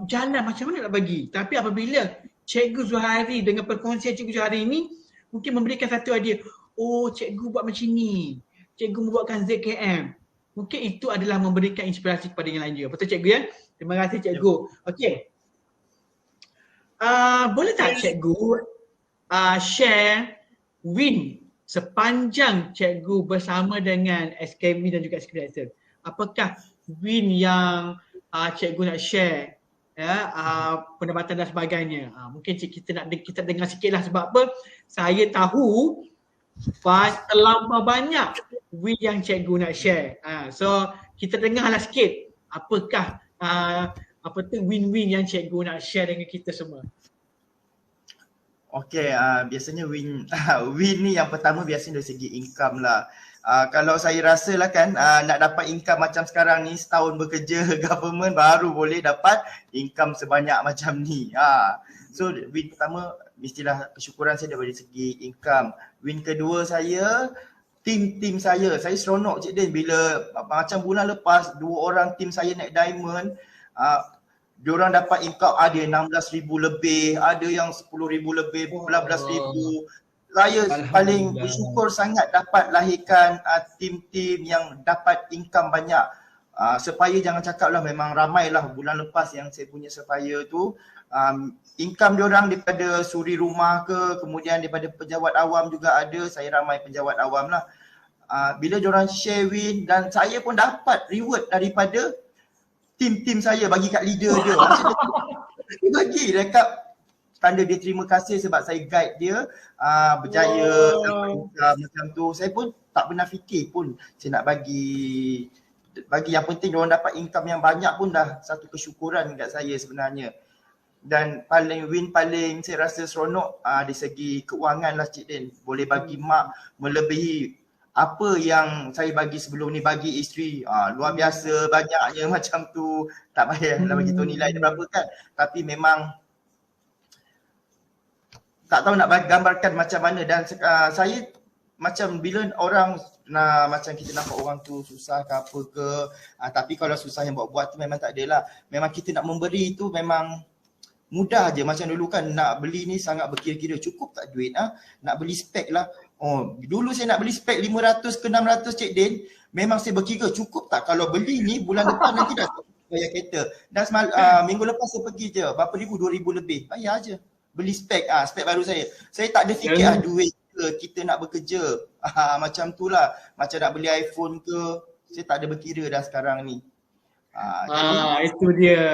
jalan macam mana nak bagi. Tapi apabila Cikgu Zuhari dengan perkongsian Cikgu Zuhari ini mungkin memberikan satu idea, oh cikgu buat macam ni, cikgu membuatkan ZKM. Mungkin itu adalah memberikan inspirasi kepada yang lain juga. Betul cikgu ya? Terima kasih cikgu. Okey. Boleh tak cikgu share win sepanjang cikgu bersama dengan SKV dan juga SKV? Apakah win yang cikgu nak share? Ya, pendapatan dan sebagainya. Mungkin kita dengar sikitlah sebab apa? Saya tahu terlampau banyak win yang cikgu nak share. So kita dengarlah sikit apakah win-win yang cikgu nak share dengan kita semua. Okey, biasanya win ni yang pertama biasanya dari segi income lah. Kalau saya rasa lah kan nak dapat income macam sekarang ni, setahun bekerja government baru boleh dapat income sebanyak macam ni. So win pertama mestilah kesyukuran saya daripada segi income. Win kedua saya, tim saya seronok Cik Din bila macam bulan lepas 2 orang tim saya naik diamond. Diorang dapat income ada 16,000 lebih, ada yang 10,000 lebih, 14,000. Saya paling bersyukur sangat dapat lahirkan tim-tim yang dapat income banyak. Supaya jangan cakap lah, memang ramai lah bulan lepas yang saya punya supaya tu. Income diorang daripada suri rumah ke, kemudian daripada pejabat awam juga ada, saya ramai pejabat awam lah. Bila diorang share win dan saya pun dapat reward daripada tim saya bagi kat leader dia. Dia bagi dekat tanda dia terima kasih sebab saya guide dia berjaya macam tu. Saya pun tak pernah fikir pun saya nak bagi yang penting diorang dapat income yang banyak pun dah satu kesyukuran kat saya sebenarnya. Dan paling saya rasa seronok dari segi keuangan lah Cik Din. Boleh bagi mak melebihi apa yang saya bagi sebelum ni bagi isteri. Luar biasa banyaknya macam tu. Tak payah nak bagi tahu nilai dia berapa kan. Tapi memang tak tahu nak gambarkan macam mana. Dan saya macam bila orang macam kita nampak orang tu susah ke apa ke, tapi kalau susah yang buat-buat tu memang tak adalah. Memang kita nak memberi tu memang mudah je. Macam dulu kan nak beli ni sangat berkira-kira, cukup tak duit nak beli spek lah. Oh, dulu saya nak beli spek 500 ke 600 Cik Din, memang saya berkira cukup tak kalau beli ni bulan depan nanti dah bayar kereta. Dan minggu lepas saya pergi je, berapa ribu, 2,000 lebih, bayar je. Beli spek, spek baru saya. Saya tak ada fikir duit ke, kita nak bekerja. Macam tu lah. Macam nak beli iPhone ke, saya tak ada berkira dah sekarang ni. Jadi, itu dia.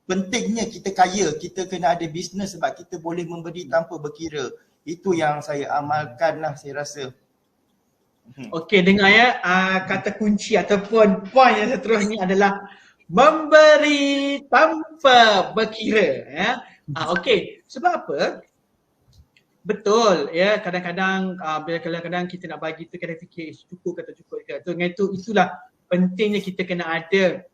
Pentingnya kita kaya, kita kena ada bisnes sebab kita boleh memberi tanpa berkira. Itu yang saya amalkan lah, saya rasa. Okey, dengar ya, kata kunci ataupun poin yang seterusnya adalah memberi tanpa berkira. Ya. Okey, sebab apa? Betul ya, kadang-kadang bila kadang-kadang kita nak bagi tu kadang fikir cukup kata cukup ke. Dengan itulah pentingnya kita kena ada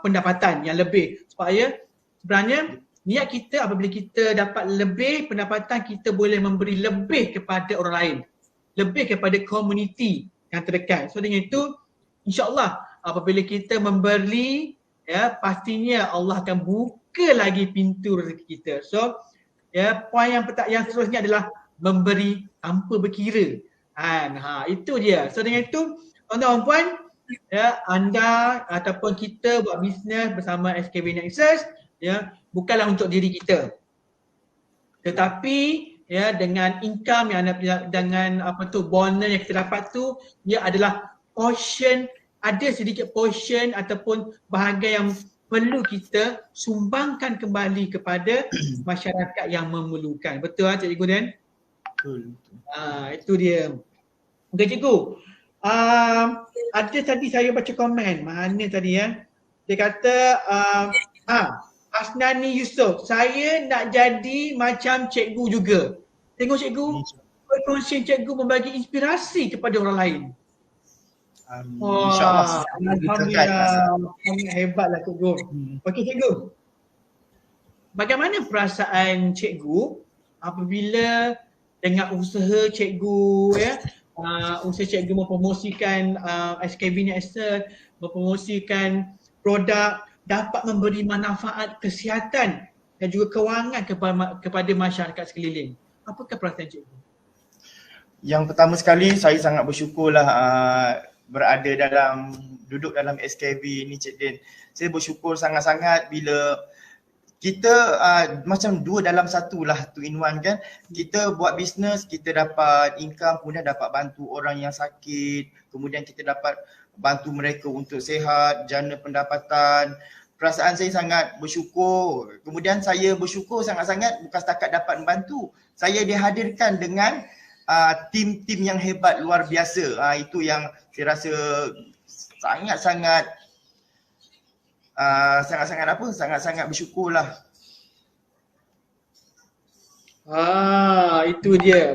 pendapatan yang lebih supaya sebenarnya niat kita apabila kita dapat lebih pendapatan, kita boleh memberi lebih kepada orang lain, lebih kepada komuniti yang terdekat. So dengan itu insya-Allah apabila kita memberi, ya, pastinya Allah akan buka lagi pintu rezeki kita. So ya, poin yang seterusnya adalah memberi tanpa berkira. Itu dia. So dengan itu tuan-tuan puan, ya, anda ataupun kita buat bisnes bersama SKB Nexus, ya, bukanlah untuk diri kita, tetapi ya dengan income yang dengan bonus yang kita dapat tu, ia adalah portion, ada sedikit portion ataupun bahagian yang perlu kita sumbangkan kembali kepada masyarakat yang memerlukan. Betul tak Cikgu Dan? Betul. Itu dia. Okey Cikgu, ada tadi saya baca komen, mana tadi ya? Dia kata Asnani Yusof, saya nak jadi macam cikgu juga. Tengok cikgu, berkongsi cikgu membagi inspirasi kepada orang lain. InsyaAllah. Alhamdulillah, sangat hebatlah cikgu. Okey cikgu, bagaimana perasaan cikgu apabila dengan usaha cikgu, ya, usaha cikgu mempromosikan SKB Nexus, mempromosikan produk, dapat memberi manfaat kesihatan dan juga kewangan kepada masyarakat sekeliling. Apakah perasaan cikgu? Yang pertama sekali saya sangat bersyukurlah duduk dalam SKB ni Cik Din. Saya bersyukur sangat-sangat bila kita macam dua dalam satu lah, two in one kan. Kita buat bisnes, kita dapat income, kemudian dapat bantu orang yang sakit, kemudian kita dapat bantu mereka untuk sihat, jana pendapatan. Perasaan saya sangat bersyukur. Kemudian saya bersyukur sangat-sangat bukan setakat dapat membantu. Saya dihadirkan dengan tim-tim yang hebat, luar biasa. Itu yang saya rasa sangat-sangat bersyukurlah. Itu dia.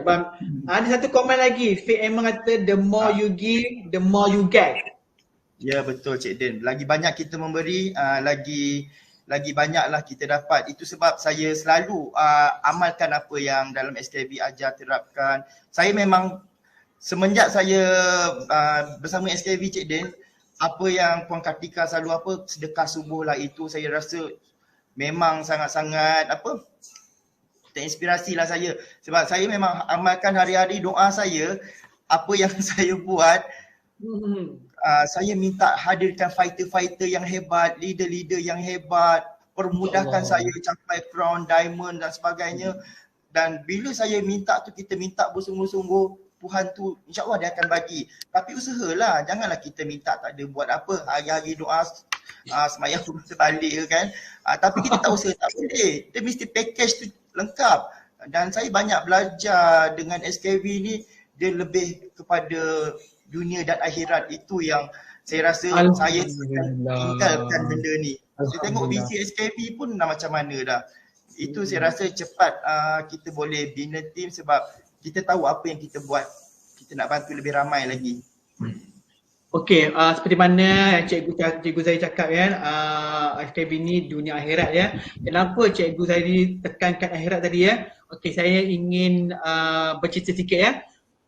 Ada satu komen lagi. Fik mengata the more you give, the more you get. Ya betul Cik Din. Lagi banyak kita memberi, lagi banyaklah kita dapat. Itu sebab saya selalu amalkan apa yang dalam SKB ajar, terapkan. Saya memang semenjak saya bersama SKB Cik Din, apa yang Puan Kartika selalu sedekah subuh lah, itu saya rasa memang sangat-sangat terinspirasi lah saya. Sebab saya memang amalkan hari-hari doa saya, apa yang saya buat. Saya minta hadirkan fighter-fighter yang hebat, leader-leader yang hebat, permudahkan saya capai crown, diamond dan sebagainya. Dan bila saya minta tu, kita minta bersungguh-sungguh, Tuhan tu insya-Allah dia akan bagi. Tapi usahalah, janganlah kita minta tak ada buat apa, hari-hari doa semayang terbalik kan. Tapi kita tak usaha, tak boleh. Dia mesti package tu lengkap. Dan saya banyak belajar dengan SKB ni, dia lebih kepada dunia dan akhirat. Itu yang saya rasa saya tinggalkan benda ni. Saya tengok visi SKB pun dah macam mana dah. Itu saya rasa cepat kita boleh bina tim sebab kita tahu apa yang kita buat. Kita nak bantu lebih ramai lagi. Okey, seperti mana cikgu saya cakap kan, SKB ni dunia akhirat ya. Kenapa cikgu saya tekankan akhirat tadi ya? Okey, saya ingin bercerita sikit ya.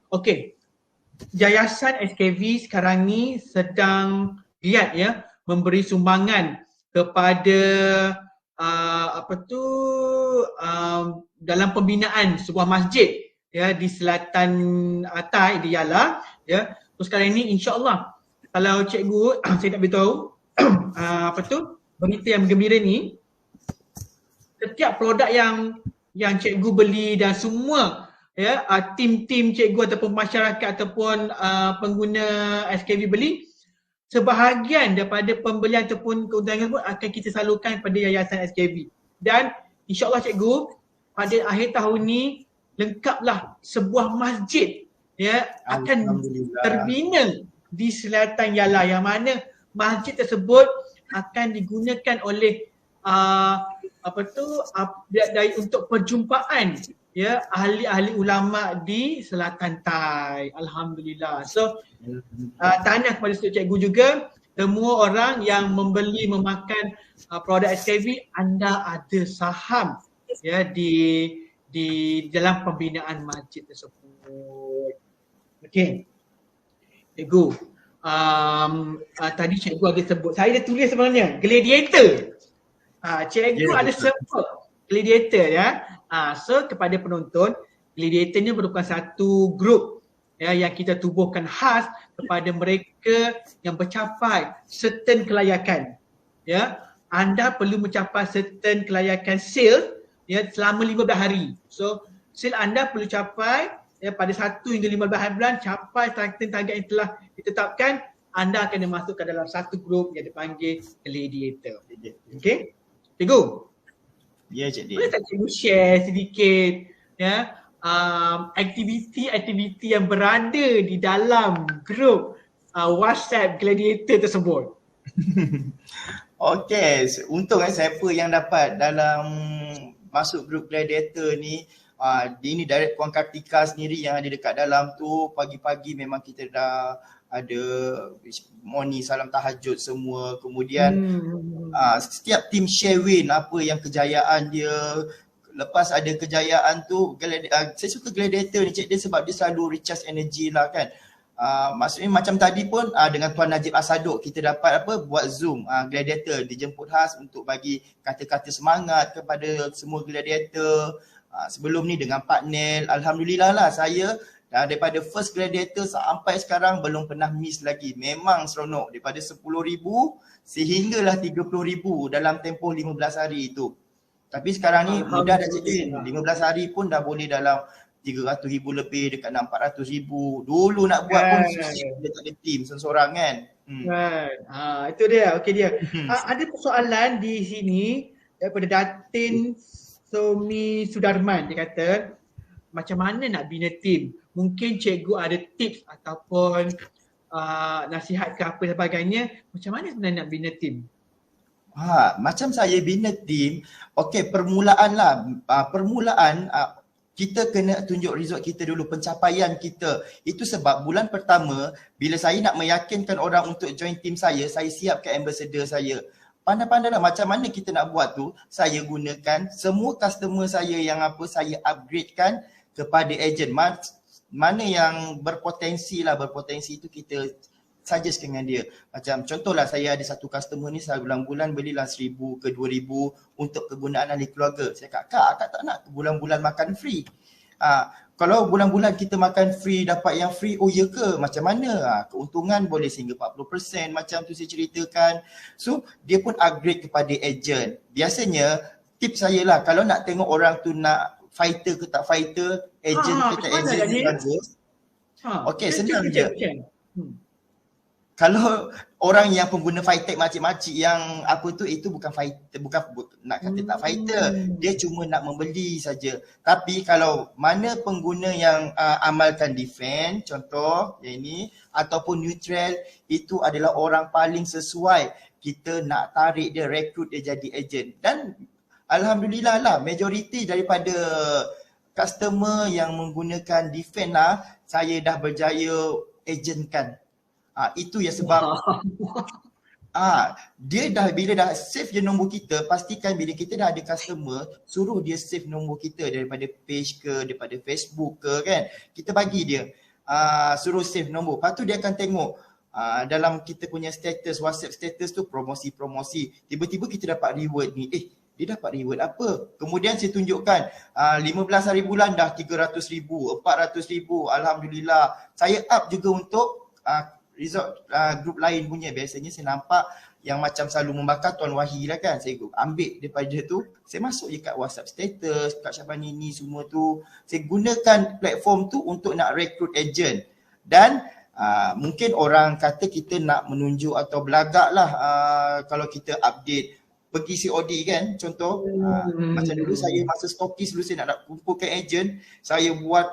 Okey, Yayasan SKV sekarang ni sedang giat ya memberi sumbangan kepada dalam pembinaan sebuah masjid ya di selatan Thai di Yala ya. So sekarang ini insya-Allah kalau cikgu saya nak beritahu berita yang gembira ni, setiap produk yang cikgu beli dan semua ya tim-tim cikgu ataupun masyarakat ataupun pengguna SKV beli, sebahagian daripada pembelian ataupun keuntungan pun akan kita salurkan pada Yayasan SKV. Dan insya-Allah cikgu pada akhir tahun ni lengkaplah sebuah masjid ya akan terbina di selatan Yala, yang mana masjid tersebut akan digunakan oleh untuk perjumpaan ya ahli-ahli ulama di selatan Thai. Alhamdulillah. So tahniah kepada cikgu juga, semua orang yang membeli memakan produk SKV, anda ada saham ya di dalam pembinaan masjid tersebut. Okey. Cikgu, tadi cikgu ada sebut, saya dah tulis sebenarnya, gladiator. Cikgu ada sebut gladiator ya. So kepada penonton, gladiator ni merupakan satu grup ya yang kita tubuhkan khas kepada mereka yang mencapai certain kelayakan. Ya, anda perlu mencapai certain kelayakan SEAL ya selama 15 hari. So SEAL anda perlu capai ya pada 1 hingga 15 bulan, capai target yang telah ditetapkan, anda akan dimasukkan dalam satu grup yang dipanggil gladiator. Okey? Cikgu. Ya, Cik Din. Boleh tak cikgu share sedikit ya aktiviti-aktiviti yang berada di dalam grup WhatsApp gladiator tersebut? Okey, untung siapa yang dapat dalam masuk grup gladiator ni, ini direct Puan Kartika sendiri yang ada dekat dalam tu. Pagi-pagi memang kita dah ada morning salam tahajud semua. Kemudian setiap tim share win apa yang kejayaan dia. Lepas ada kejayaan tu, saya suka gladiator ni Cik dia sebab dia selalu recharge energy lah kan. Maksudnya macam tadi pun dengan Tuan Najib Asadok kita dapat buat Zoom gladiator, dijemput khas untuk bagi kata-kata semangat kepada semua gladiator. Sebelum ni dengan Pak Nel, alhamdulillah lah saya daripada first gladiator sampai sekarang belum pernah miss lagi. Memang seronok daripada 10,000 sehinggalah 30,000 dalam tempoh 15 hari itu. Tapi sekarang ni mudah dah Cik Din, 15 hari pun dah boleh dalam 300,000 lebih, dekat 400,000. Dulu nak buat pun susah, dia tak ada team seorang kan. Itu dia, okey dia. Ada persoalan di sini daripada Datin Somi Sudarman. Dia kata, macam mana nak bina tim? Mungkin cikgu ada tips ataupun nasihat ke apa sebagainya. Macam mana sebenarnya nak bina tim? Macam saya bina tim, okey permulaan lah. Permulaan kita kena tunjuk result kita dulu, pencapaian kita. Itu sebab bulan pertama bila saya nak meyakinkan orang untuk join tim saya siapkan ambassador saya. Pandai-pandailah macam mana kita nak buat tu. Saya gunakan semua customer saya yang saya upgradekan kepada agent. Mana yang berpotensi itu kita suggest dengan dia. Macam contohlah saya ada satu customer ni bulan-bulan belilah 1,000 ke 2,000 untuk kegunaan ahli keluarga. Saya kata, Kak tak nak bulan-bulan makan free. Kalau bulan-bulan kita makan free, dapat yang free, oh ya ke? Macam mana? Keuntungan boleh sehingga 40% macam tu saya ceritakan. So dia pun upgrade kepada agent. Biasanya tips saya lah, kalau nak tengok orang tu nak fighter ke tak fighter, agent ke tak agent bagus. Okey, senang je. Kalau orang yang pengguna Fightech makcik-makcik yang itu bukan fighter, bukan nak kata tak fighter, dia cuma nak membeli saja. Tapi kalau mana pengguna yang amalkan defense, contoh yang ini, ataupun neutral, itu adalah orang paling sesuai kita nak tarik dia, rekrut dia jadi agent. Dan alhamdulillah lah, majoriti daripada customer yang menggunakan defense lah, saya dah berjaya agentkan. Itu ya sebab Dia dah bila dah save je nombor kita, pastikan bila kita dah ada customer, suruh dia save nombor kita daripada page ke, daripada Facebook ke kan. Kita bagi dia suruh save nombor. Lepas tu dia akan tengok dalam kita punya status, WhatsApp status tu promosi-promosi. Tiba-tiba kita dapat reward ni. Dia dapat reward apa? Kemudian saya tunjukkan 15 hari bulan dah 300,000, 400,000. Alhamdulillah. Saya up juga untuk result grup lain punya. Biasanya saya nampak yang macam selalu membakar Tuan Wahi lah kan. Saya ambil daripada tu, saya masuk je kat WhatsApp status, kat Syabani ni semua tu. Saya gunakan platform tu untuk nak rekrut agent. Dan mungkin orang kata kita nak menunjuk atau belagak lah kalau kita update pergi COD kan. Contoh macam dulu saya masa stokis dulu saya nak kumpulkan agent, saya buat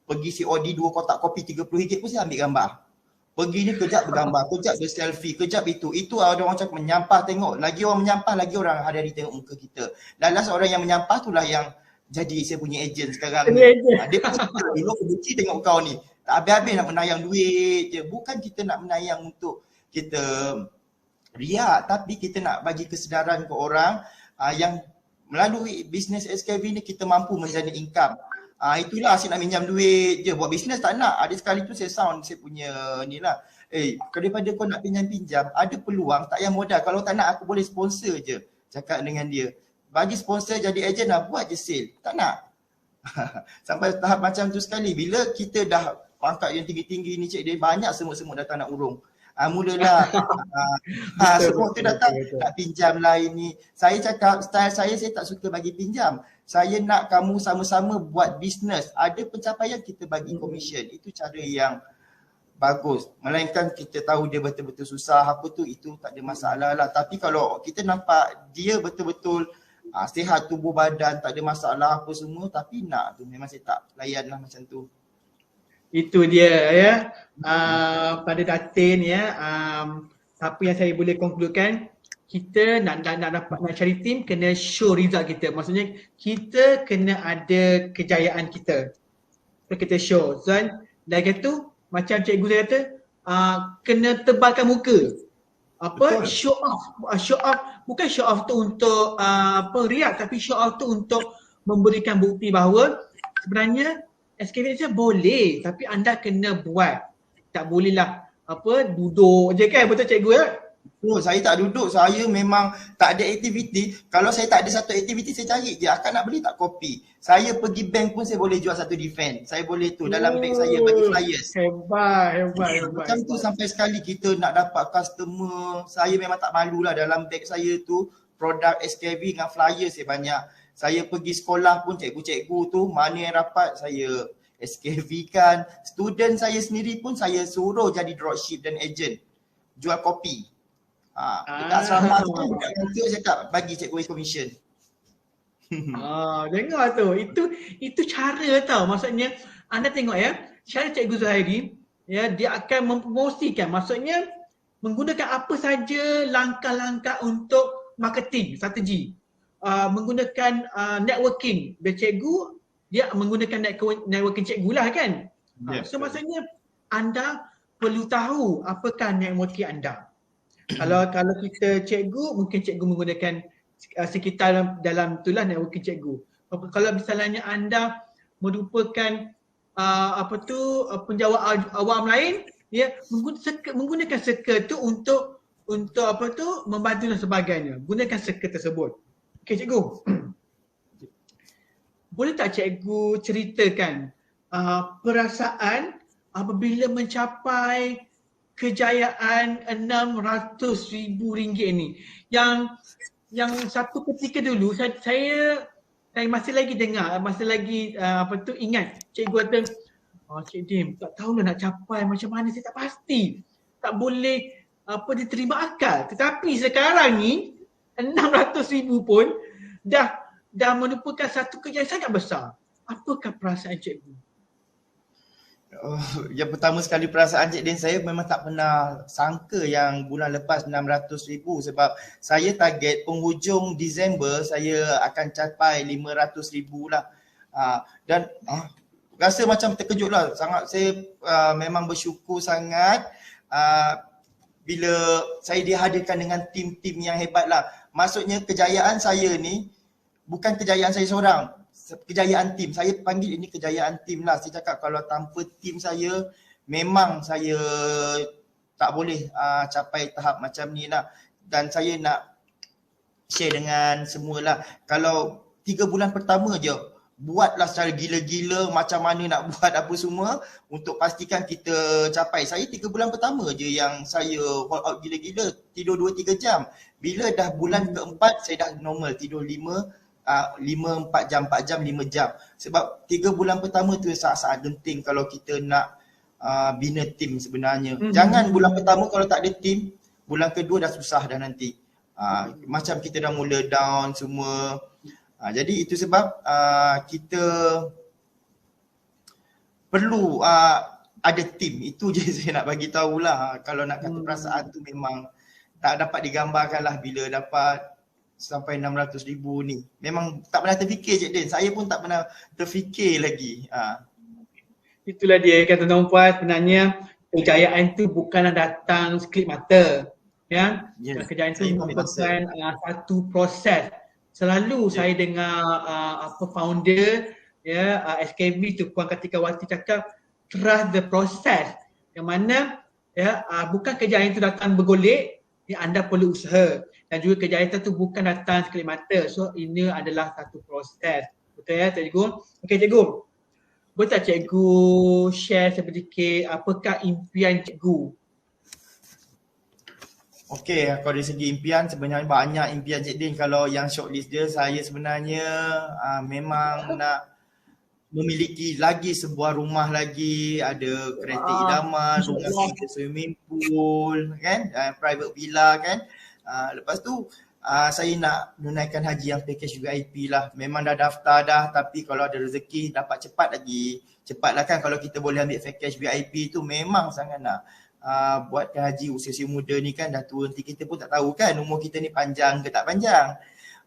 pergi COD 2 kotak kopi RM30 pun saya ambil gambar. Pergi ni kejap bergambar, kejap berselfie, kejap itu. Itu ada orang cakap menyampah tengok. Lagi orang menyampah, lagi orang hari-hari tengok muka kita. Dan last orang yang menyampah itulah yang jadi saya punya agent sekarang ni. Dia pun dulu aku benci tengok kau ni. Tak habis-habis nak menayang duit je. Bukan kita nak menayang untuk kita riak, tapi kita nak bagi kesedaran ke orang yang melalui bisnes SKV ni kita mampu menjana income. Itulah asyik nak minjam duit je, buat bisnes tak nak. Ada sekali tu saya sound saya punya ni lah. Daripada kau nak pinjam-pinjam, ada peluang tak payah modal. Kalau tak nak aku boleh sponsor je. Cakap dengan dia. Bagi sponsor jadi ejen lah, buat je sale. Tak nak. Sampai tahap macam tu sekali. Bila kita dah pangkat yang tinggi-tinggi ni cik dia, banyak semut-semut datang nak urung. Mulalah semua tu datang nak pinjam lah ini. Saya cakap style saya tak suka bagi pinjam. Saya nak kamu sama-sama buat bisnes. Ada pencapaian kita bagi commission. Itu cara yang bagus. Melainkan kita tahu dia betul-betul susah apa tu, itu tak ada masalah lah. Tapi kalau kita nampak dia betul-betul sihat tubuh badan, tak ada masalah apa semua, tapi nak tu memang saya tak layan lah macam tu. Itu dia ya. Pada Datin ya, apa yang saya boleh konkludkan, kita nak cari tim, kena show result kita. Maksudnya kita kena ada kejayaan kita. Kita show. Dan lagi tu macam cikgu saya kata, kena tebalkan muka. Betul. Show off bukan show off tu untuk riak, tapi show off tu untuk memberikan bukti bahawa sebenarnya SKV boleh, tapi anda kena buat. Tak bolehlah duduk je kan, betul cikgu ya? Saya tak duduk, saya memang tak ada aktiviti. Kalau saya tak ada satu aktiviti, saya cari je akak nak beli tak kopi. Saya pergi bank pun saya boleh jual satu defend. Saya boleh tu dalam beg saya bagi flyers. Hebat. Macam tu sampai sekali kita nak dapat customer. Saya memang tak malulah dalam beg saya tu produk SKV dengan flyers saya banyak. Saya pergi sekolah pun cikgu-cikgu tu mana yang rapat saya SKV kan. Student saya sendiri pun saya suruh jadi dropship dan agent. Jual kopi. Dekat asrama tu saya cakap bagi cikgu commission. Dengar tu. Itu cara tau. Maksudnya anda tengok ya, cara cikgu Zuhairi ya, dia akan mempromosikan. Maksudnya menggunakan apa saja langkah-langkah untuk marketing, strategi. Menggunakan networking. Cikgu dia menggunakan networking cikgu lah kan. So maksudnya anda perlu tahu apakah networking anda. Kalau kita cikgu, mungkin cikgu menggunakan sekitar dalam itulah networking cikgu. Kalau misalnya anda merupakan penjawat awam lain, ya, menggunakan circle tu untuk membantu dan sebagainya. Gunakan circle tersebut. Okey cikgu. Boleh tak cikgu ceritakan perasaan apabila mencapai kejayaan RM600,000 ni, yang satu ketika dulu saya masih lagi dengar, masih lagi ingat cikgu kata, Cik Dim, tak tahulah nak capai macam mana, saya tak pasti, tak boleh diterima akal. Tetapi sekarang ni RM600,000 pun dah merupakan satu kejayaan sangat besar. Apakah perasaan cikgu? Yang pertama sekali perasaan Cik Din, saya memang tak pernah sangka yang bulan lepas 600,000, sebab saya target penghujung Disember saya akan capai 500,000 lah. Dan rasa macam terkejut lah sangat. Saya memang bersyukur sangat bila saya dihadirkan dengan tim-tim yang hebat lah. Maksudnya kejayaan saya ni bukan kejayaan saya seorang, kejayaan tim. Saya panggil ini kejayaan tim lah. Saya cakap kalau tanpa tim saya memang saya tak boleh capai tahap macam ni lah. Dan saya nak share dengan semualah. Kalau 3 bulan pertama je buatlah secara gila-gila macam mana nak buat apa semua untuk pastikan kita capai. Saya 3 bulan pertama je yang saya all out gila-gila, tidur 2-3 jam. Bila dah bulan keempat saya dah normal, tidur 4 jam, 4 jam, 5 jam. Sebab 3 bulan pertama tu sangat-sangat genting kalau kita nak bina tim sebenarnya. Jangan bulan pertama kalau tak ada tim, bulan kedua dah susah dah nanti. Macam kita dah mula down semua. Jadi itu sebab kita perlu ada tim. Itu je saya nak bagi tahulah. Kalau nak kata perasaan tu memang tak dapat digambarkan lah bila dapat sampai 600,000 ni. Memang tak pernah terfikir Cik Din. Saya pun tak pernah terfikir lagi. Itulah dia kata tuan puan, sebenarnya kejayaan tu bukanlah datang sekelip mata. Ya, kejayaan itu merupakan satu proses. Selalu saya dengar founder SKV tu Puan Kartika Wati cakap trust the process, yang mana bukan kejayaan itu datang bergolek, anda perlu usaha, dan juga kejayaan itu bukan datang sekelip mata. So ini adalah satu proses. Betul ya Cikgu? Okey Cikgu, boleh tak Cikgu share sedikit apakah impian Cikgu? Okey, kalau dari segi impian sebenarnya banyak impian Cik Din. Kalau yang shortlist dia, saya sebenarnya memang nak memiliki lagi sebuah rumah lagi, ada kereta idaman, rumah swimming pool kan, private villa kan. Lepas tu saya nak menunaikan haji yang package VIP lah. Memang dah daftar dah, tapi kalau ada rezeki dapat cepat lagi. Cepatlah kan kalau kita boleh ambil package VIP tu, memang sangat nak buatkan haji usia muda ni kan, dah tua nanti kita pun tak tahu kan umur kita ni panjang ke tak panjang.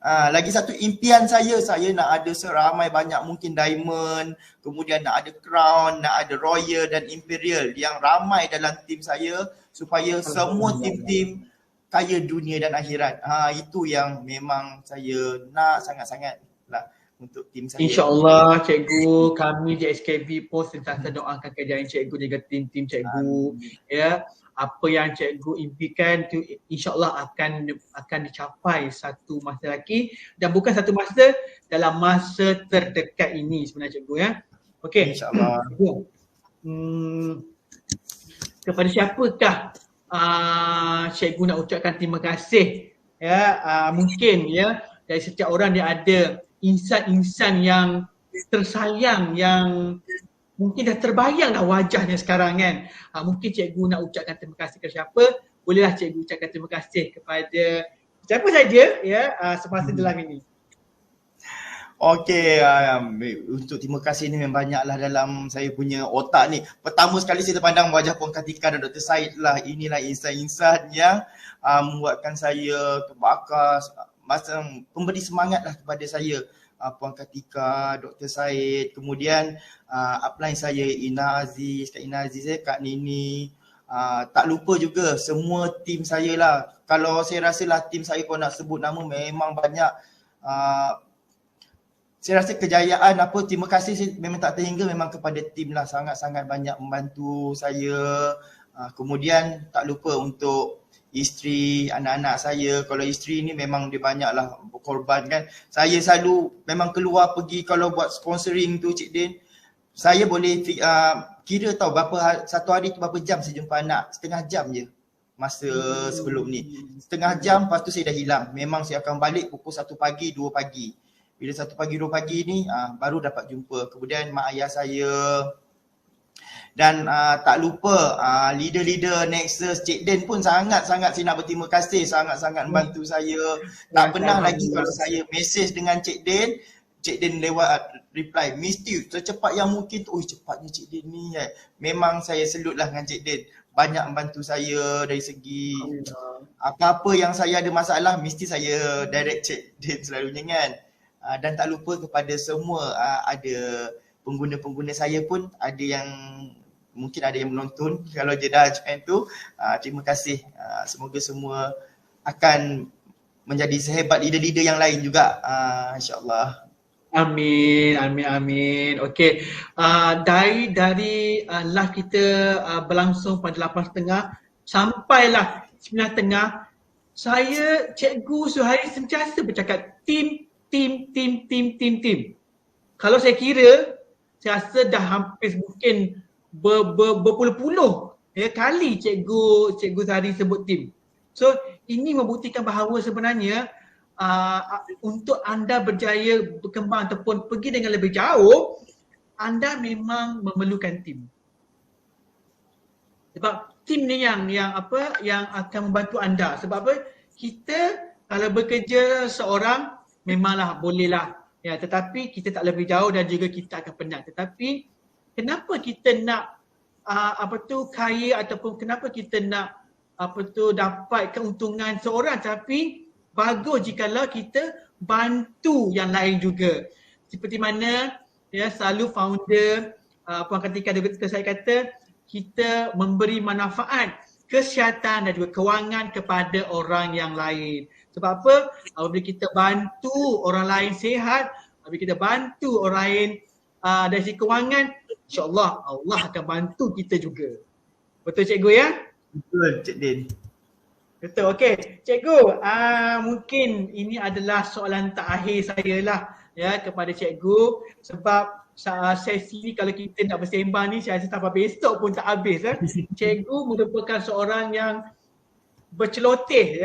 Lagi satu impian saya nak ada seramai banyak mungkin diamond, kemudian nak ada crown, nak ada royal dan imperial yang ramai dalam tim saya supaya semua tim-tim kaya dunia dan akhirat. Itu yang memang saya nak sangat-sangat lah untuk tim saya. InsyaAllah Cikgu, kami di SKV pun sentiasa doakan kejayaan Cikgu juga tim-tim Cikgu. Ya, apa yang Cikgu impikan tu insyaAllah akan dicapai satu masa lagi, dan bukan satu masa, dalam masa terdekat ini sebenarnya Cikgu ya. Okey. InsyaAllah. Kepada siapakah Cikgu nak ucapkan terima kasih ya, mungkin ya dari setiap orang dia ada insan-insan yang tersayang yang mungkin dah terbayang dah wajahnya sekarang kan. Mungkin Cikgu nak ucapkan terima kasih ke siapa, bolehlah Cikgu ucapkan terima kasih kepada siapa saja ya semasa dalam ini. Okey, untuk terima kasih ni memang banyaklah dalam saya punya otak ni. Pertama sekali saya terpandang wajah Puan Kartika dan Dr. Syed lah. Inilah insan-insan yang membuatkan saya terbakar, masa pemberi semangatlah kepada saya. Puan Kartika, Dr. Syed, kemudian upline saya Ina Aziz, Kak Ina Aziz, Kak Nini. Tak lupa juga semua tim saya lah. Kalau saya rasalah tim saya kalau nak sebut nama memang banyak. Saya rasa kejayaan terima kasih saya memang tak terhingga memang kepada tim lah, sangat-sangat banyak membantu saya. Kemudian tak lupa untuk isteri, anak-anak saya. Kalau isteri ni memang dia banyaklah berkorban kan. Saya selalu memang keluar pergi kalau buat sponsoring tu Cik Din. Saya boleh kira tahu berapa satu hari tu berapa jam saya jumpa anak, setengah jam je masa sebelum ni. Setengah jam lepas tu saya dah hilang. Memang saya akan balik pukul 1 pagi, 2 pagi. Bila 1 pagi, 2 pagi ni baru dapat jumpa. Kemudian mak ayah saya. Dan tak lupa leader-leader Nexus, Cik Den pun sangat-sangat saya nak berterima kasih, sangat-sangat membantu saya. Tak pernah lagi kalau saya mesej dengan Cik Den lewat reply, mesti secepat yang mungkin tu. Cepatnya Cik Den ni memang saya salute lah dengan Cik Den. Banyak membantu saya dari segi apa-apa yang saya ada masalah mesti saya direct Cik Den selalunya kan. Dan tak lupa kepada semua ada pengguna-pengguna saya pun ada yang mungkin ada yang menonton kalau dia dah join tu. Terima kasih. Semoga semua akan menjadi sehebat leader-leader yang lain juga, insya-Allah. Amin, amin, amin. Okey, dari live kita berlangsung pada 8.30 sampailah 9.30, saya Cikgu Suhairi sentiasa bercakap tim. Kalau saya kira, saya rasa dah hampir mungkin berpuluh-puluh kali Cikgu Suhairi sebut tim. So ini membuktikan bahawa sebenarnya untuk anda berjaya berkembang ataupun pergi dengan lebih jauh, anda memang memerlukan tim. Sebab tim ni yang akan membantu anda. Sebab apa? Kita kalau bekerja seorang memanglah bolehlah, ya, tetapi kita tak lebih jauh dan juga kita akan penat. Tetapi kenapa kita nak kaya ataupun kenapa kita nak dapat keuntungan seorang, tapi bagus jikalau kita bantu yang lain juga. Seperti mana selalu founder Puan Kartika saya kata, kita memberi manfaat kesihatan dan juga kewangan kepada orang yang lain. Sebab apa? Apabila kita bantu orang lain sihat, apabila kita bantu orang lain dari segi kewangan, insya-Allah Allah akan bantu kita juga. Betul Cikgu ya? Betul Cik Din. Betul, okey. Cikgu, mungkin ini adalah soalan terakhir saya lah kepada Cikgu, sebab sesi ni kalau kita nak bersembang ni saya rasa sampai besok pun tak habis. Cikgu merupakan seorang yang berceloteh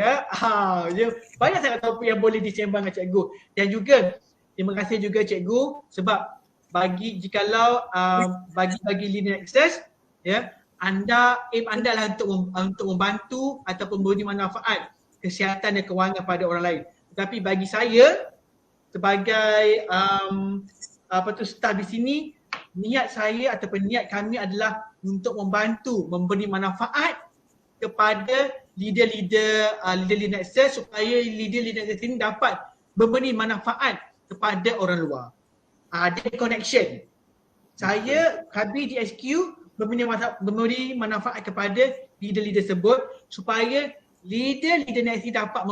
banyak sangat topik yang boleh disembangkan Cikgu. Dan juga terima kasih juga Cikgu sebab jikalau bagi Linear Access anda lah untuk membantu ataupun memberi manfaat kesihatan dan kewangan pada orang lain. Tetapi bagi saya sebagai staf di sini, niat saya ataupun niat kami adalah untuk membantu memberi manfaat kepada leader-leader access supaya leader access ini dapat memberi manfaat kepada orang luar. Ada connection. Saya kami di SQ memberi manfaat kepada leader-leader tersebut supaya leader next ini dapat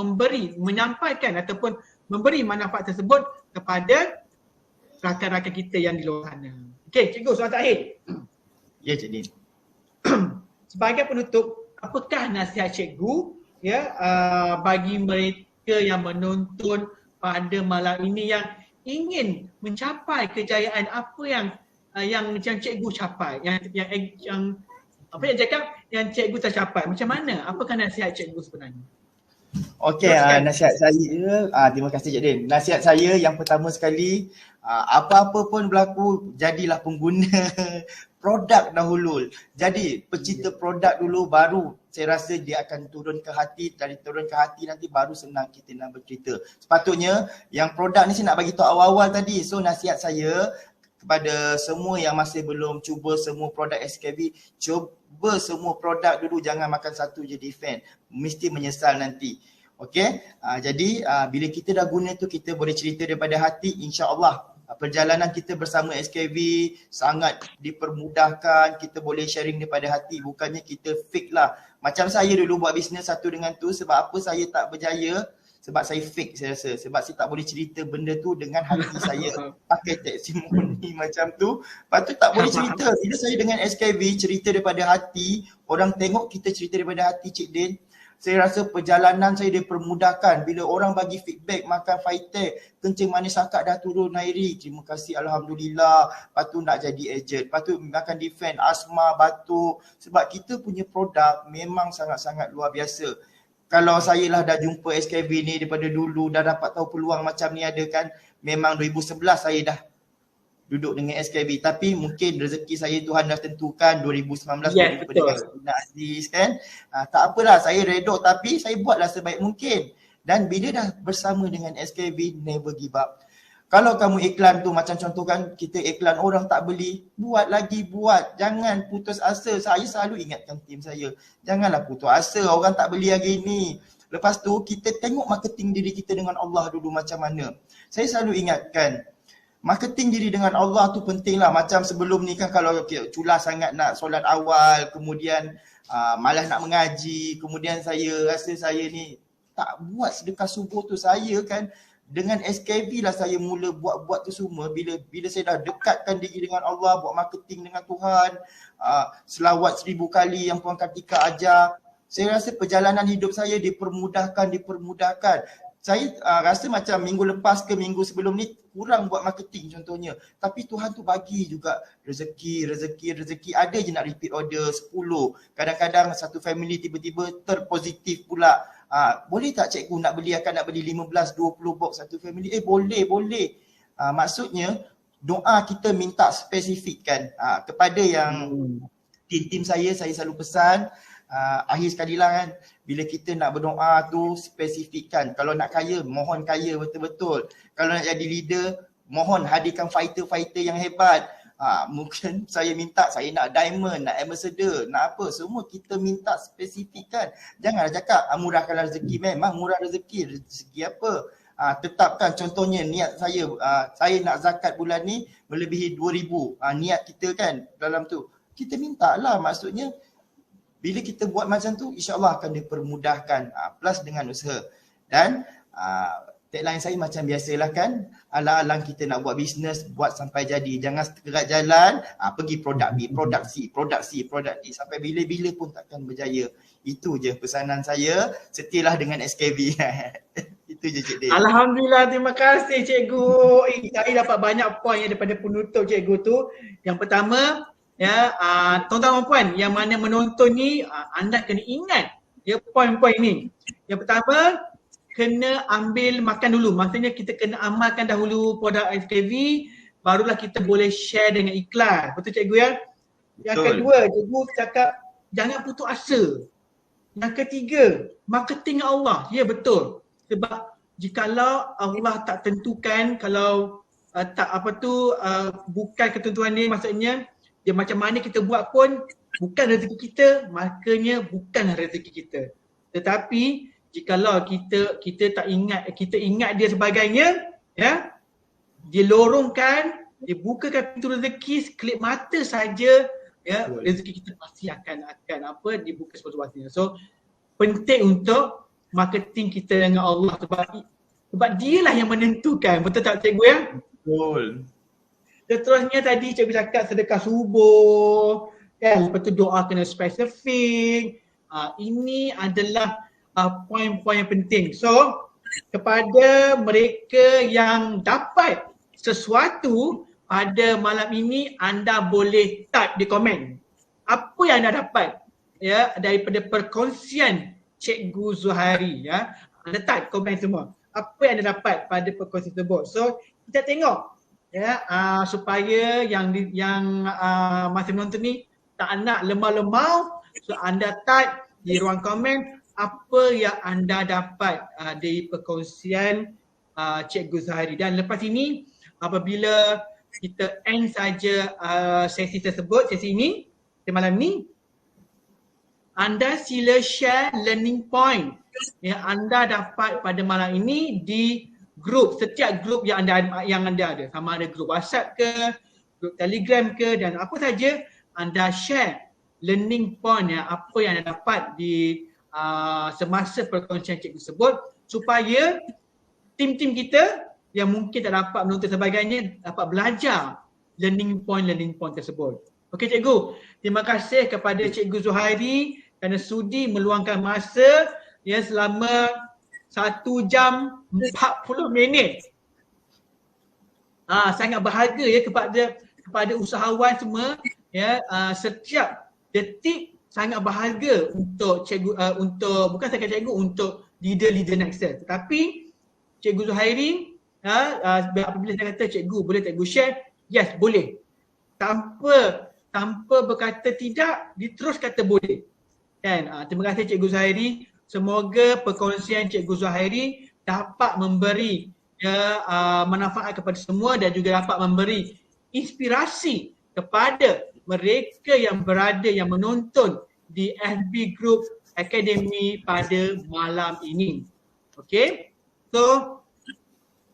menyampaikan ataupun memberi manfaat tersebut kepada rakan-rakan kita yang di luar sana. Okey, Cikgu, soalan terakhir. Ya, Cik Din. Sebagai penutup, apakah nasihat Cikgu bagi mereka yang menonton pada malam ini yang ingin mencapai kejayaan apa yang Cikgu capai, yang Cikgu tercapai, macam mana? Apakah nasihat Cikgu sebenarnya? Okey, nasihat saya, terima kasih Cik Din. Nasihat saya yang pertama sekali, apa-apa pun berlaku, jadilah pengguna produk dahulu. Jadi pecinta produk dulu, baru saya rasa dia akan turun ke hati. Dari turun ke hati nanti baru senang kita nak bercerita. Sepatutnya yang produk ni saya nak bagi tahu awal-awal tadi. So nasihat saya kepada semua yang masih belum cuba semua produk SKB, cuba semua produk dulu, jangan makan satu je defend. Mesti menyesal nanti. Okey, jadi bila kita dah guna tu, kita boleh cerita daripada hati, insya-Allah perjalanan kita bersama SKB sangat dipermudahkan, kita boleh sharing daripada hati, bukannya kita fake lah. Macam saya dulu buat bisnes satu dengan tu, sebab apa saya tak berjaya? Sebab saya fake saya rasa, sebab saya tak boleh cerita benda tu dengan hati saya, pakai testimoni macam tu. Lepas tu tak boleh cerita. Bila saya dengan SKB cerita daripada hati, orang tengok kita cerita daripada hati Cik Din, saya rasa perjalanan saya dipermudahkan. Bila orang bagi feedback, makan Fitek, kencing manis akak dah turun Nairi, terima kasih Alhamdulillah. Lepas tu nak jadi agent, lepas tu makan defend, asma, batuk. Sebab kita punya produk memang sangat-sangat luar biasa. Kalau saya lah dah jumpa SKB ni daripada dulu, dah dapat tahu peluang macam ni ada kan, memang 2011 saya dah duduk dengan SKB. Tapi mungkin rezeki saya Tuhan dah tentukan 2019 berjumpa dengan Sabrina Aziz kan. Tak apalah, saya redok tapi saya buatlah sebaik mungkin. Dan bila dah bersama dengan SKB, never give up. Kalau kamu iklan tu macam contoh kan, kita iklan orang tak beli, buat lagi buat. Jangan putus asa. Saya selalu ingatkan tim saya, janganlah putus asa, orang tak beli hari ni. Lepas tu kita tengok marketing diri kita dengan Allah dulu macam mana. Saya selalu ingatkan, marketing diri dengan Allah tu penting lah. Macam sebelum ni kan kalau culah sangat nak solat awal, kemudian malas nak mengaji, kemudian saya rasa saya ni tak buat sedekah subuh tu. Saya kan dengan SKV lah saya mula buat tu semua. Bila saya dah dekatkan diri dengan Allah, buat marketing dengan Tuhan, selawat 1000 kali yang Puan Kartika ajar, saya rasa perjalanan hidup saya dipermudahkan. Saya rasa macam minggu lepas ke minggu sebelum ni kurang buat marketing contohnya. Tapi Tuhan tu bagi juga rezeki. Ada je nak repeat order 10. Kadang-kadang satu family tiba-tiba terpositif pula. Boleh tak cikgu nak beli 15-20 box satu family? Boleh. Maksudnya doa kita minta spesifik kan. Kepada yang tim saya selalu pesan, akhir sekali lah kan, bila kita nak berdoa tu spesifikkan. Kalau nak kaya, mohon kaya betul-betul. Kalau nak jadi leader, mohon hadirkan fighter-fighter yang hebat. Mungkin saya minta, saya nak diamond, nak ambassador, nak apa, semua kita minta spesifikkan. Janganlah cakap murahkanlah rezeki. Memang murah rezeki apa? Tetapkan contohnya niat saya nak zakat bulan ni melebihi 2,000. Niat kita kan dalam tu. Kita minta lah, maksudnya bila kita buat macam tu, insyaAllah akan dipermudahkan, plus dengan usaha. Dan tagline saya macam biasalah kan, alang-alang kita nak buat bisnes, buat sampai jadi. Jangan tergerak jalan, pergi produk B, produk C, produk D. Sampai bila-bila pun takkan berjaya. Itu je pesanan saya, setialah dengan SKV. Itu je Cik Din. Alhamdulillah, terima kasih cikgu. Saya dapat banyak poin daripada penutup cikgu tu. Yang pertama, tuan-tuan dan puan yang mana menonton ni, anda kena ingat poin-poin ni. Yang pertama, kena ambil makan dulu. Maksudnya kita kena amalkan dahulu produk SKV, barulah kita boleh share dengan iklan. Betul cikgu ya? Yang kedua, cikgu cakap jangan putus asa. Yang ketiga, marketing Allah. Ya betul. Sebab jikalau Allah tak tentukan, kalau bukan ketentuan dia, maksudnya dia macam mana kita buat pun bukan rezeki kita, makanya bukanlah rezeki kita. Tetapi jikalau kita tak ingat, kita ingat dia sebagainya, ya, dia lorongkan, dia bukakan pintu rezeki sekelip mata saja, ya, rezeki kita pasti akan dibuka sepatu-patunya. So penting untuk marketing kita dengan Allah, sebab dialah yang menentukan. Betul tak cikgu ya? Betul. Seterusnya tadi cikgu cakap sedekah subuh, kan? Lepas tu doa kena spesifik. Ini adalah poin-poin yang penting. So kepada mereka yang dapat sesuatu pada malam ini, anda boleh type di komen apa yang anda dapat ya daripada perkongsian Cikgu Zuhairi. Ya, anda type komen semua apa yang anda dapat pada perkongsian tersebut. So kita tengok ya, supaya yang masih menonton ni tak nak lemau-lemau, so anda type di ruang komen apa yang anda dapat dari perkongsian Cikgu Zuhairi. Dan lepas ini apabila kita end saja sesi tersebut, sesi ini, malam ni, anda sila share learning point yang anda dapat pada malam ini di grup, setiap grup yang anda ada, sama ada grup WhatsApp ke, grup Telegram ke, dan apa saja, anda share learning point apa yang anda dapat di semasa perkongsian cikgu tersebut, supaya tim-tim kita yang mungkin tak dapat menonton sebagainya dapat belajar learning point tersebut. Okey cikgu, terima kasih kepada Cikgu Zuhairi kerana sudi meluangkan masa ya selama 1 jam 40 minit. Sangat berharga ya kepada usahawan semua ya, setiap detik sangat berharga untuk cikgu, untuk bukan sahaja cikgu, untuk leader-leader Nexus. Tetapi Cikgu Zuhairi apabila saya kata cikgu boleh cikgu share, yes boleh. Tanpa berkata tidak, dia terus kata boleh. Kan? Terima kasih Cikgu Zuhairi. Semoga perkongsian Cikgu Zuhairi dapat memberi manfaat kepada semua dan juga dapat memberi inspirasi kepada mereka yang berada, yang menonton di FB Group Academy pada malam ini. Okey. So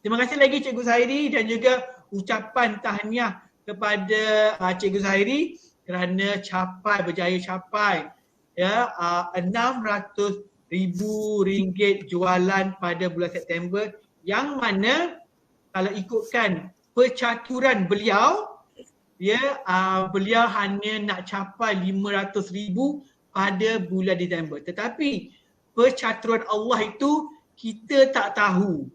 terima kasih lagi Cikgu Zuhairi dan juga ucapan tahniah kepada Cikgu Zahiri kerana berjaya capai ya 600,000 ringgit jualan pada bulan September, yang mana kalau ikutkan percaturan beliau beliau hanya nak capai 500,000 pada bulan Disember. Tetapi percaturan Allah itu kita tak tahu.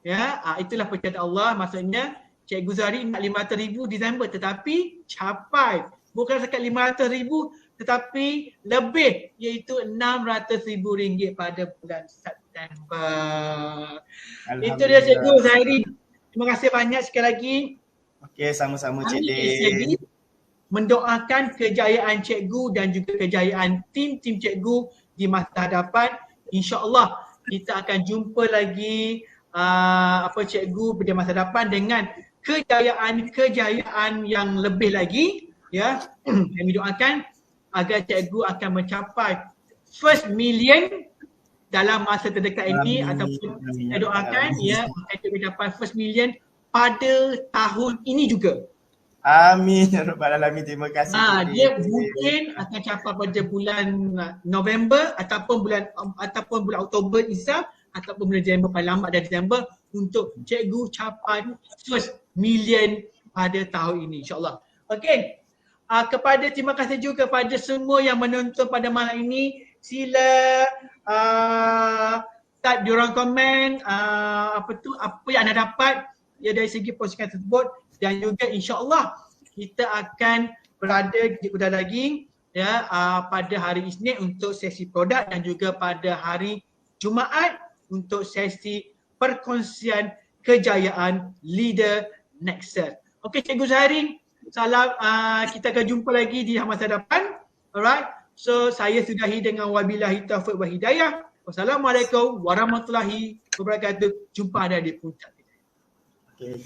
Ya, itulah percaturan Allah, maksudnya Cikgu Zahiri nak 500,000 Disember tetapi capai bukan sekat 500,000 tetapi lebih, iaitu 600,000 ringgit pada bulan September. Itu dia Cikgu Zahiri. Terima kasih banyak sekali lagi. Okey, sama-sama Cik Din. Mendoakan kejayaan cikgu dan juga kejayaan tim-tim cikgu di masa hadapan. InsyaAllah kita akan jumpa lagi cikgu pada masa hadapan dengan kejayaan yang lebih lagi, ya. Kami doakan agar cikgu akan mencapai first million dalam masa terdekat ini, ataupun saya doakan ya cikgu mencapai first million pada tahun ini juga. Amin ya rabbal alamin. Terima kasih. Dia mungkin akan capai pada bulan November ataupun bulan Oktober Isa, ataupun bulan Disember, paling lambat dari Disember, untuk cikgu capai first million pada tahun ini, insyaAllah. Okey. Terima kasih juga kepada semua yang menonton pada malam ini. Sila type diorang komen apa yang anda dapat ya dari segi postingan tersebut, dan juga insyaAllah kita akan berada kemudian lagi ya pada hari Isnin untuk sesi produk, dan juga pada hari Jumaat untuk sesi perkongsian kejayaan leader Nexus. Okey Cikgu Zahiri, salam, kita akan jumpa lagi di masa depan. Alright, so saya sudahi dengan wabillahi taufiq wa hidayah. Wassalamualaikum warahmatullahi wabarakatuh. Jumpa anda di puncak. Okay.